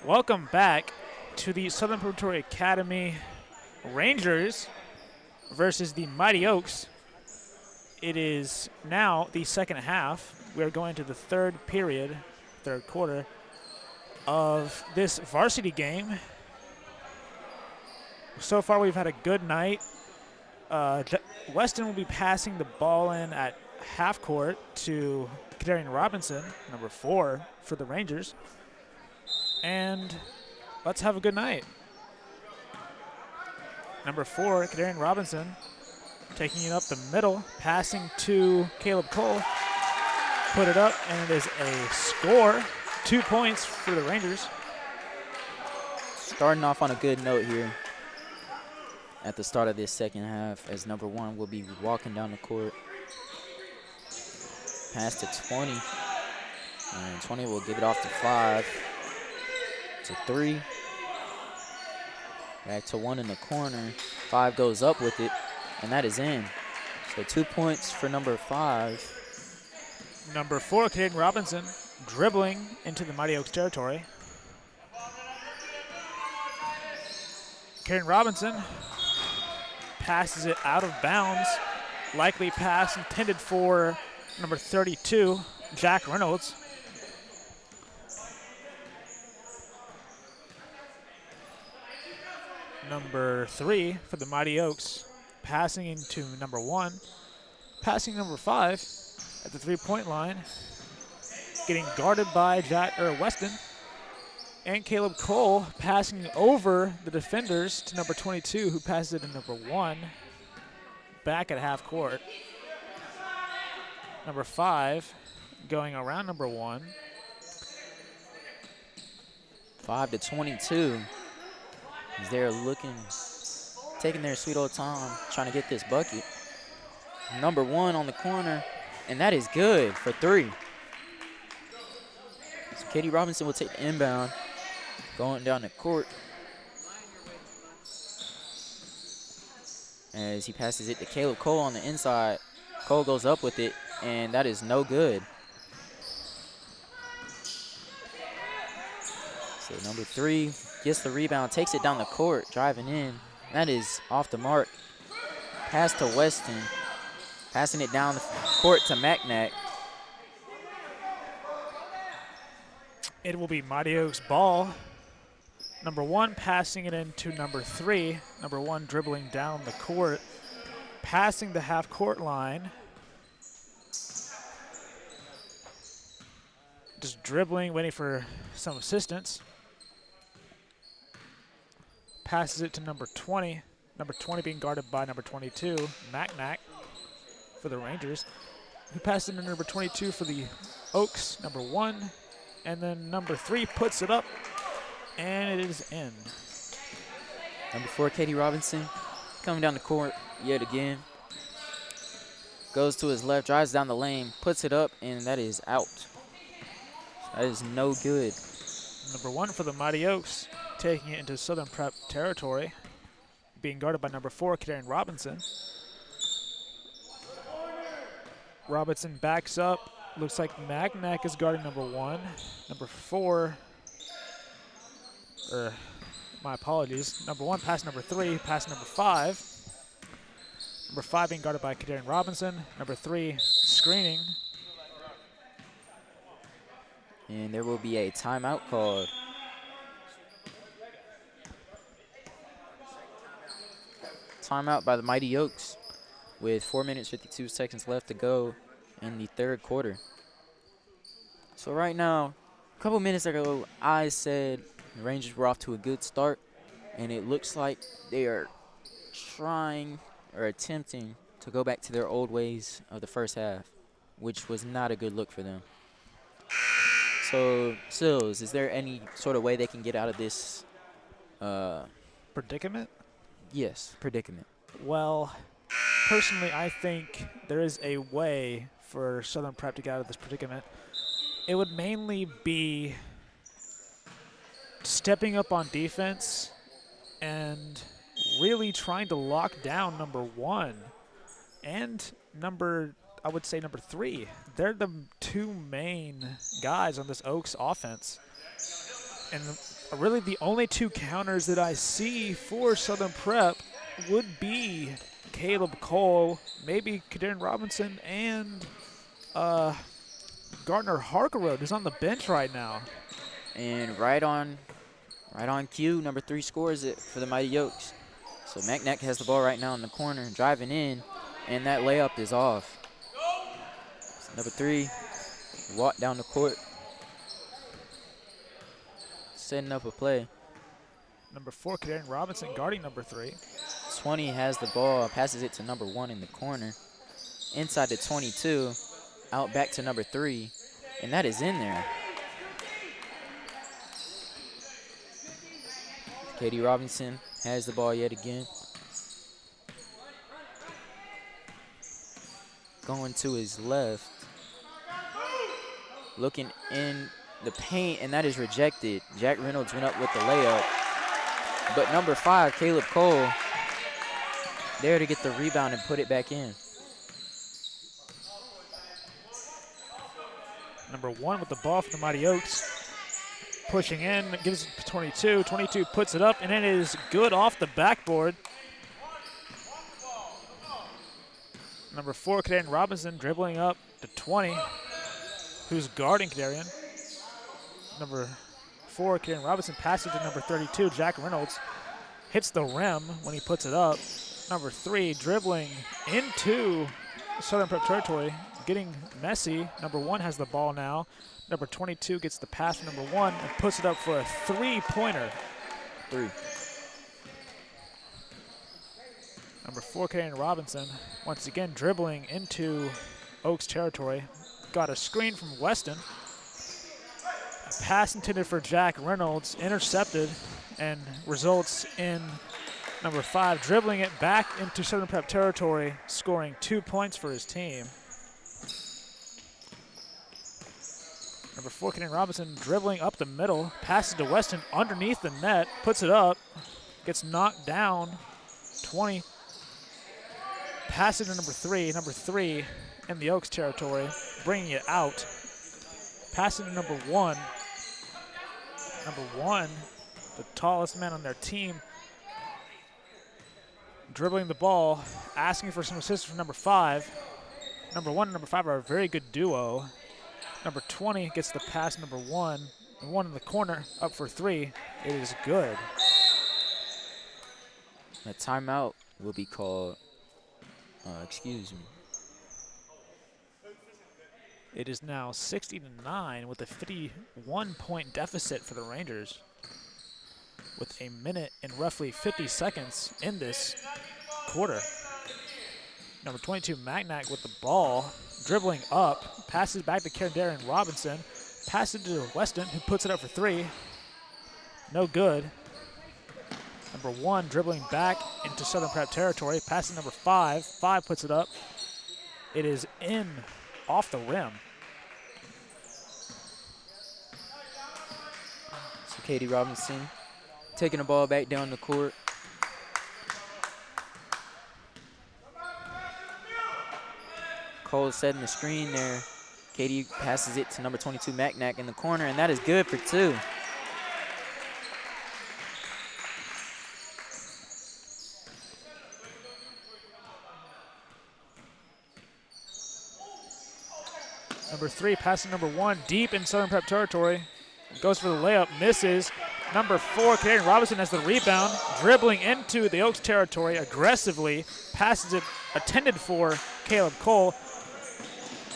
Welcome back to the Southern Preparatory Academy Rangers versus the Mighty Oaks. It is now the second half. We are going to the third period, third quarter of this varsity game. So far, we've had a good night. Weston will be passing the ball in at half court to Kadarian Robinson, number 4 for the Rangers. And let's have a good night. Number 4, Kadarian Robinson, taking it up the middle, passing to Caleb Cole. Put it up, and it is a score. 2 points for the Rangers. Starting off on a good note here at the start of this second half, as number 1 will be walking down the court. Pass to 20, and 20 will give it off to 5. To 3. Back to 1 in the corner. 5 goes up with it, and that is in. So 2 points for number 5. Number 4, Kadarian Robinson, dribbling into the Mighty Oaks territory. Kadarian Robinson passes it out of bounds. Likely pass intended for number 32, Jack Reynolds. Number 3 for the Mighty Oaks, passing into number 1, passing number 5 at the 3-point line, getting guarded by Weston, and Caleb Cole passing over the defenders to number 22, who passes it to number 1, back at half court. Number 5 going around number 1. 5 to 22. As they're looking, taking their sweet old time, trying to get this bucket. Number 1 on the corner, and that is good for 3. So Katie Robinson will take the inbound, going down the court. As he passes it to Caleb Cole on the inside. Cole goes up with it, and that is no good. So number 3 gets the rebound, takes it down the court, driving in. That is off the mark. Pass to Weston, passing it down the court to Macnack. It will be Mighty Oaks ball. Number 1 passing it into number 3. Number 1 dribbling down the court, passing the half court line. Just dribbling, waiting for some assistance. Passes it to number 20. Number 20 being guarded by number 22, Macnack for the Rangers. Who passes it to number 22 for the Oaks, number 1. And then number 3 puts it up, and it is in. Number 4, Katie Robinson, coming down the court yet again. Goes to his left, drives down the lane, puts it up, and that is out. That is no good. Number 1 for the Mighty Oaks, taking it into Southern Prep territory, being guarded by number 4, Kadarian Robinson. Robinson backs up. Looks like Macnack is guarding number 1. Number 4, my apologies. Number 1 pass number 3, pass number 5. Number 5 being guarded by Kadarian Robinson. Number 3 screening. And there will be a timeout called. Timeout by the Mighty Oaks with 4 minutes, 52 seconds left to go in the third quarter. So right now, a couple minutes ago, I said the Rangers were off to a good start, and it looks like they are trying or attempting to go back to their old ways of the first half, which was not a good look for them. So, Sills, is there any sort of way they can get out of this Predicament? Yes, predicament. Well, personally, I think there is a way for Southern Prep to get out of this predicament. It would mainly be stepping up on defense and really trying to lock down number 1 and I would say number 3. They're the 2 main guys on this Oaks offense. And really the only two counters that I see for Southern Prep would be Caleb Cole, maybe Kadarian Robinson, and Gardner Harkerode, who's on the bench right now. And right on cue, number 3 scores it for the Mighty Oaks. So Macnack has the ball right now in the corner, driving in, and that layup is off. So number 3 walk down the court, setting up a play. Number 4, Kadarian Robinson, guarding number 3. 20 has the ball, passes it to number 1 in the corner. Inside to 22, out back to number 3, and that is in there. Katie Robinson has the ball yet again. Going to his left. Looking in the paint, and that is rejected. Jack Reynolds went up with the layup. But number 5, Caleb Cole, there to get the rebound and put it back in. Number 1 with the ball for the Mighty Oaks. Pushing in, gives it to 22. 22 puts it up, and it is good off the backboard. Number 4, Kadarian Robinson, dribbling up to 20, who's guarding Kadarian. Number 4, Kadarian Robinson, passes to number 32, Jack Reynolds. Hits the rim when he puts it up. Number 3, dribbling into Southern Prep territory, getting messy. Number 1 has the ball now. Number 22 gets the pass from number 1 and puts it up for a three-pointer. 3. Number 4, Kadarian Robinson, once again dribbling into Oaks territory. Got a screen from Weston. A pass intended for Jack Reynolds, intercepted, and results in number 5 dribbling it back into Southern Prep territory, scoring 2 points for his team. Number 4, Kadarian Robinson, dribbling up the middle, passes to Weston underneath the net, puts it up, gets knocked down. 20, passes to number 3. Number 3 in the Oaks territory, bringing it out. Passing to number 1. Number 1, the tallest man on their team, dribbling the ball, asking for some assistance from number 5. Number 1 and number 5 are a very good duo. Number 20 gets the pass, number 1. And 1 in the corner, up for 3. It is good. A timeout will be called. Excuse me. It is now 60-9 with a 51-point deficit for the Rangers, with a minute and roughly 50 seconds in this quarter. Number 22, Magnac with the ball, dribbling up, passes back to Kadarian Robinson, passes to Weston, who puts it up for 3. No good. Number 1 dribbling back into Southern Prep territory, passing number 5. 5 puts it up. It is in, off the rim. So Katie Robinson taking the ball back down the court. Cole setting the screen there. Katie passes it to number 22, Macnac, in the corner, and that is good for 2. Number 3 passing number 1 deep in Southern Prep territory. Goes for the layup, misses. Number 4, Kadarian Robinson has the rebound, dribbling into the Oaks territory aggressively. Passes it, intended for Caleb Cole.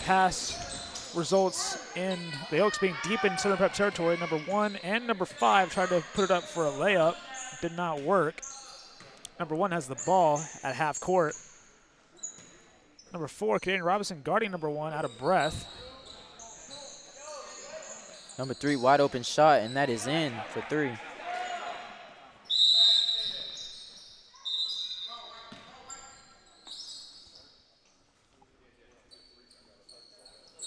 Pass results in the Oaks being deep in Southern Prep territory. Number 1 and number 5 tried to put it up for a layup. Did not work. Number 1 has the ball at half court. Number 4, Kadarian Robinson guarding number 1, out of breath. Number 3, wide open shot, and that is in for 3.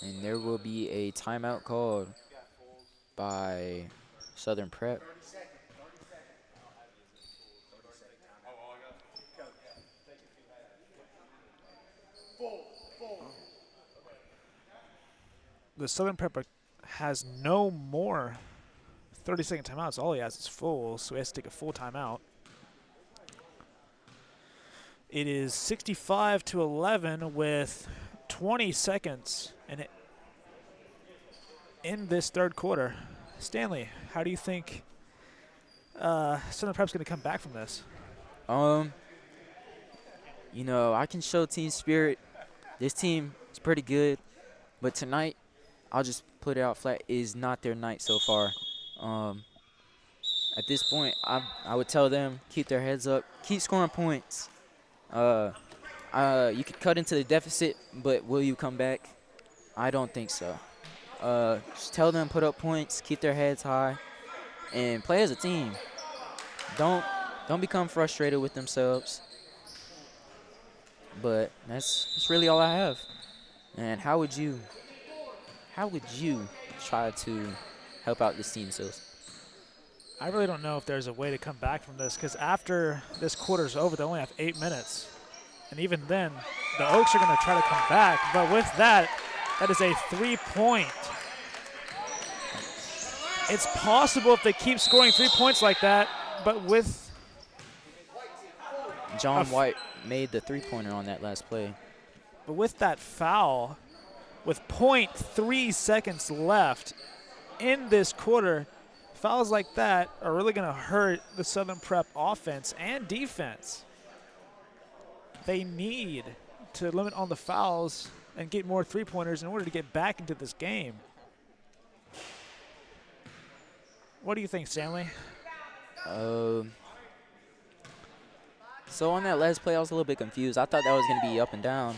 And there will be a timeout called by Southern Prep. The Southern Prep has no more 30-second timeouts. All he has is full, so he has to take a full timeout. It is 65-11 with 20 seconds in this third quarter. Stanley, how do you think Southern Prep's going to come back from this? You know, I can show team spirit. This team is pretty good, but tonight, I'll just put it out flat, is not their night so far. At this point, I would tell them, keep their heads up, keep scoring points. You could cut into the deficit, but will you come back? I don't think so. Just tell them, put up points, keep their heads high, and play as a team. Don't become frustrated with themselves. But that's really all I have. And how would you try to help out this team, Sills? I really don't know if there's a way to come back from this, because after this quarter's over, they only have 8 minutes. And even then, the Oaks are going to try to come back. But with that, that is a 3-point. It's possible if they keep scoring 3 points like that, but with John White made the three-pointer on that last play. But with that foul, with 0.3 seconds left in this quarter, fouls like that are really going to hurt the Southern Prep offense and defense. They need to limit on the fouls and get more three-pointers in order to get back into this game. What do you think, Stanley? So on that last play, I was a little bit confused. I thought that was going to be up and down.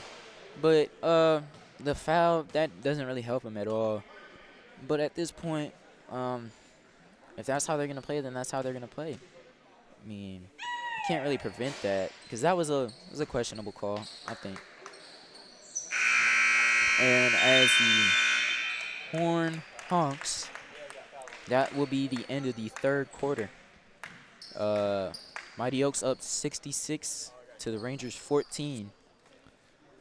But the foul, that doesn't really help him at all. But at this point, if that's how they're going to play, then that's how they're going to play. I mean, you can't really prevent that, because that was a questionable call, I think. And as the horn honks, that will be the end of the third quarter. Mighty Oaks up 66 to the Rangers 14.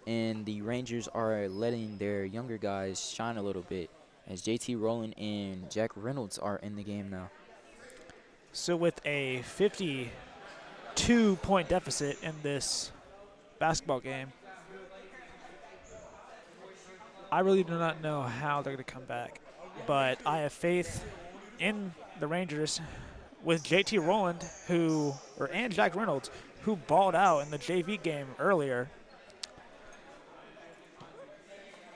And the Rangers are letting their younger guys shine a little bit, as JT Rowland and Jack Reynolds are in the game now. So with a 52-point deficit in this basketball game, I really do not know how they're going to come back. But I have faith in the Rangers with JT Rowland and Jack Reynolds, who balled out in the JV game earlier.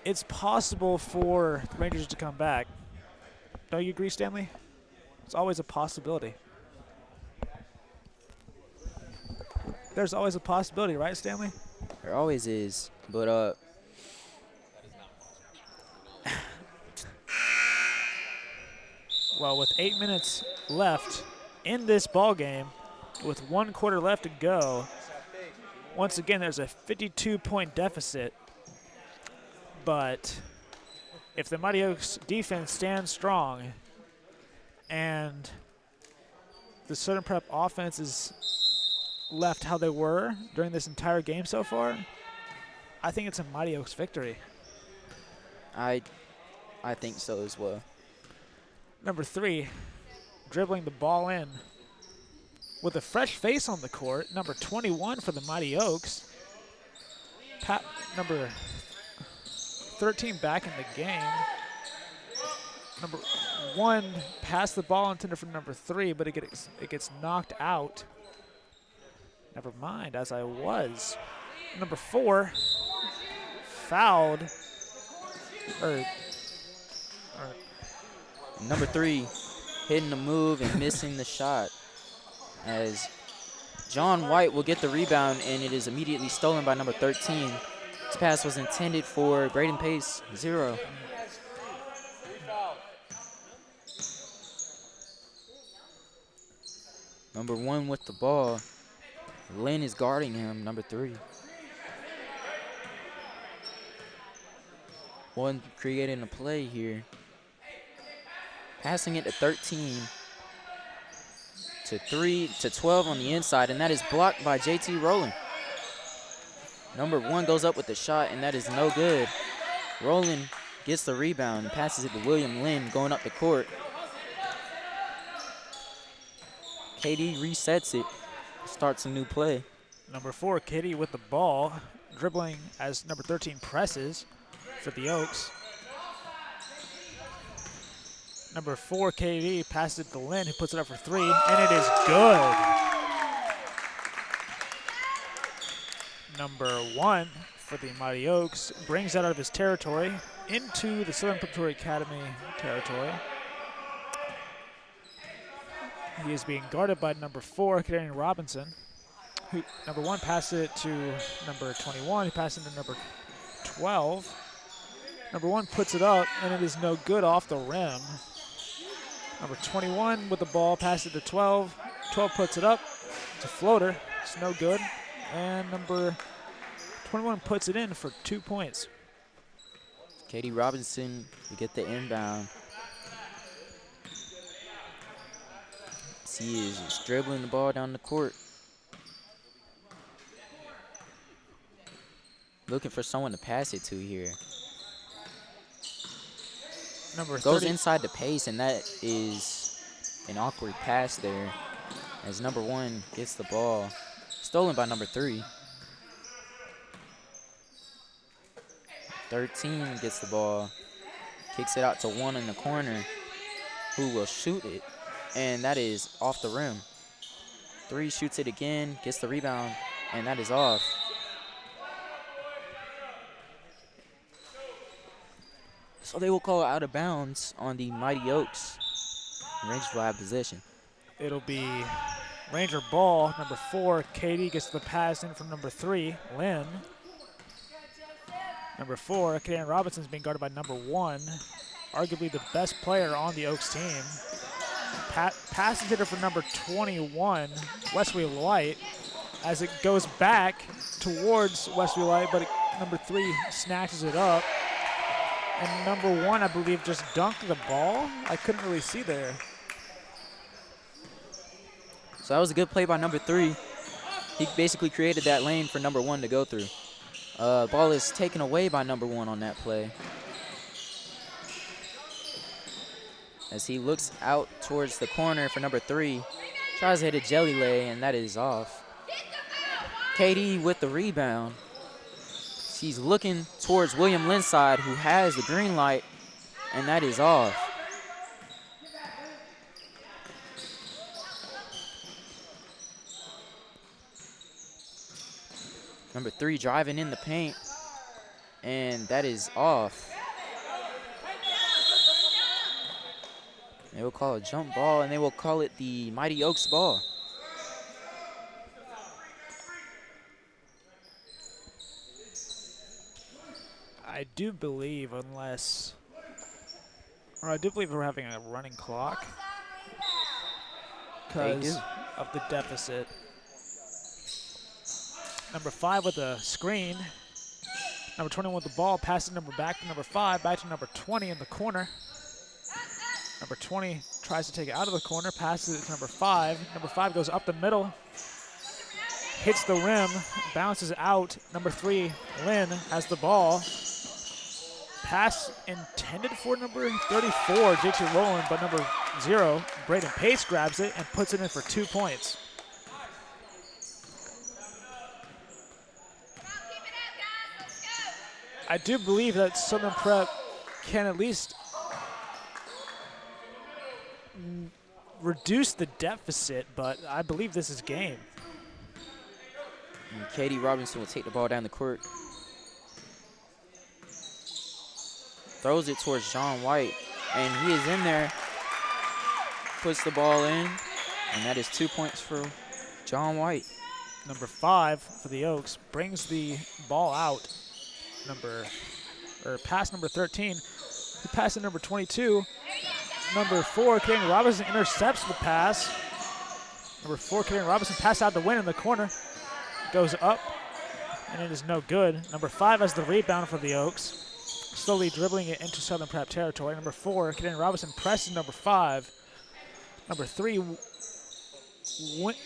It's possible for the Rangers to come back. Don't you agree, Stanley? It's always a possibility. There's always a possibility, right, Stanley? There always is, but well, with 8 minutes left in this ball game, with 1 quarter left to go, once again, there's a 52-point deficit. But if the Mighty Oaks defense stands strong and the Southern Prep offense is left how they were during this entire game so far, I think it's a Mighty Oaks victory. I think so as well. Number 3, dribbling the ball in with a fresh face on the court, number 21 for the Mighty Oaks. Number 13 back in the game. Number 1 passed the ball intended for number 3, but it gets knocked out. Never mind, as I was. Number 4 fouled. Number 3 hitting the move and missing the shot, as John White will get the rebound, and it is immediately stolen by number 13. This pass was intended for Braden Pace, 0. Number 1 with the ball. Lynn is guarding him, number 3. 1 creating a play here. Passing it to 13. To 12 on the inside, and that is blocked by JT Rowland. Number 1 goes up with the shot, and that is no good. Rowland gets the rebound and passes it to William Lynn going up the court. KD resets it, starts a new play. Number 4, Katie with the ball, dribbling as number 13 presses for the Oaks. Number 4, KD passes it to Lynn, who puts it up for 3, and it is good. Number 1 for the Mighty Oaks brings that out of his territory into the Southern Preparatory Academy territory. He is being guarded by number 4, Kadarian Robinson. Who, number 1 passes it to number 21, who passes it to number 12. Number 1 puts it up, and it is no good off the rim. Number 21 with the ball, passes it to 12. 12 puts it up. It's a floater. It's no good. And number 21 puts it in for 2 points. Katie Robinson to get the inbound. He is just dribbling the ball down the court. Looking for someone to pass it to here. Number Goes 30. inside the pace, and that is an awkward pass there as number 1 gets the ball. Stolen by number 3. 13 gets the ball, kicks it out to 1 in the corner, who will shoot it, and that is off the rim. 3 shoots it again, gets the rebound, and that is off. So they will call it out of bounds on the Mighty Oaks. Rangers will have possession. It'll be Ranger ball. Number 4, Katie gets the pass in from number 3, Lynn. Number 4, Kadarian Robinson is being guarded by number 1, arguably the best player on the Oaks team. Passes it for number 21, Wesley Light, as it goes back towards Wesley Light, but number 3 snatches it up. And number 1, I believe, just dunked the ball. I couldn't really see there. So that was a good play by number 3. He basically created that lane for number 1 to go through. Ball is taken away by number 1 on that play. As he looks out towards the corner for number 3. Tries to hit a jelly lay, and that is off. KD with the rebound. He's looking towards William Linside, who has the green light, and that is off. Number 3 driving in the paint, and that is off. They will call a jump ball, and they will call it the Mighty Oaks ball. I do believe, I do believe we're having a running clock because of the deficit. Number 5 with the screen. Number 21 with the ball, passes number back to number 5, back to number 20 in the corner. Number 20 tries to take it out of the corner, passes it to number 5. Number 5 goes up the middle, hits the rim, bounces out. Number 3, Lynn, has the ball. Pass intended for number 34, JT Rowland, but number 0, Braden Pace, grabs it and puts it in for 2 points. I do believe that Southern Prep can at least reduce the deficit, but I believe this is game. And Katie Robinson will take the ball down the court. Throws it towards John White, and he is in there. Puts the ball in, and that is 2 points for John White. Number 5 for the Oaks brings the ball out. Pass number 13. He passes number 22. Number 4, Kadarian Robinson, intercepts the pass. Number 4, Kadarian Robinson, pass out the win in the corner. Goes up, and it is no good. Number 5 has the rebound for the Oaks. Slowly dribbling it into Southern Prep territory. Number 4, Kadarian Robinson presses number 5. Number 3,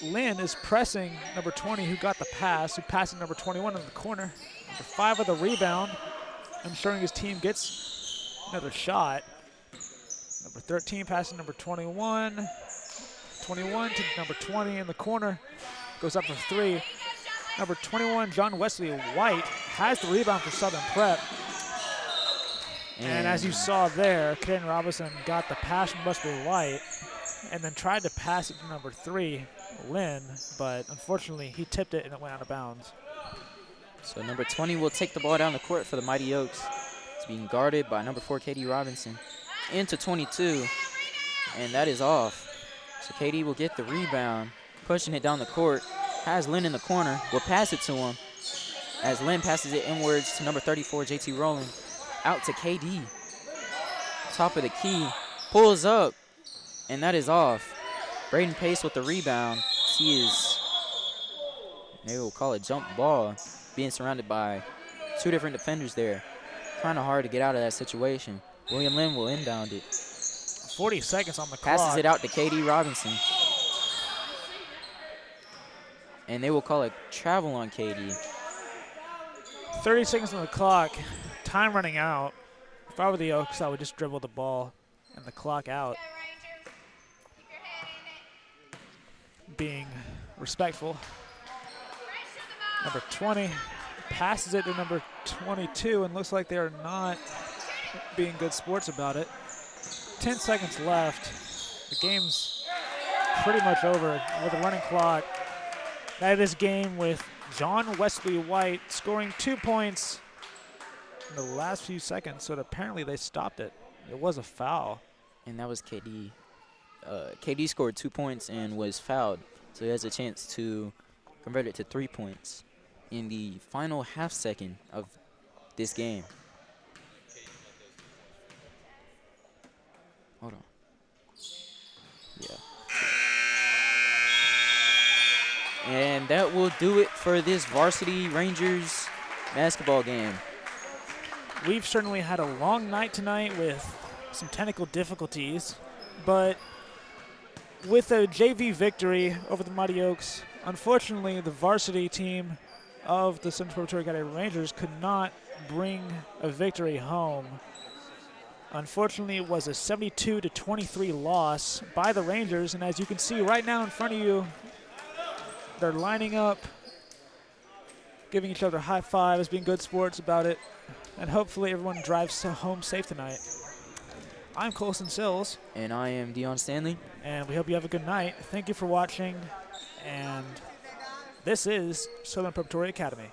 Lynn is pressing number 20, who got the pass, who passes number 21 in the corner. Number 5 with the rebound, ensuring his team gets another shot. Number 13 passing number 21. 21 to number 20 in the corner. Goes up for 3. Number 21, John Wesley White, has the rebound for Southern Prep. And as you saw there, Ken Robinson got the pass from Wesley White and then tried to pass it to number 3, Lynn, but unfortunately he tipped it and it went out of bounds. So number 20 will take the ball down the court for the Mighty Oaks. It's being guarded by number 4, KD Robinson. Into 22, and that is off. So KD will get the rebound, pushing it down the court. Has Lynn in the corner, will pass it to him. As Lynn passes it inwards to number 34, JT Rowland. Out to KD. Top of the key, pulls up, and that is off. Braden Pace with the rebound. He is, they will call it jump ball, being surrounded by 2 different defenders there. Kind of hard to get out of that situation. William Lynn will inbound it. 40 seconds on the clock. Passes it out to KD Robinson. And they will call it travel on KD. 30 seconds on the clock. Time running out. If I were the Oaks, I would just dribble the ball and the clock out. Being respectful. Number 20 passes it to number 22, and looks like they are not being good sports about it. 10 seconds left. The game's pretty much over with a running clock. That is game with John Wesley White scoring 2 points in the last few seconds, so apparently they stopped it. It was a foul. And that was KD. KD scored 2 points and was fouled, so he has a chance to convert it to 3 points in the final half second of this game. Hold on. Yeah. And that will do it for this Varsity Rangers basketball game. We've certainly had a long night tonight with some technical difficulties, but with a JV victory over the Mighty Oaks, unfortunately the varsity team of the Central Preparatory Academy Rangers could not bring a victory home. Unfortunately, it was a 72-23 loss by the Rangers, and as you can see right now in front of you, they're lining up, giving each other high fives, being good sports about it, and hopefully everyone drives home safe tonight. I'm Colson Sills. And I am Dion Stanley. And we hope you have a good night. Thank you for watching, and this is Southern Preparatory Academy.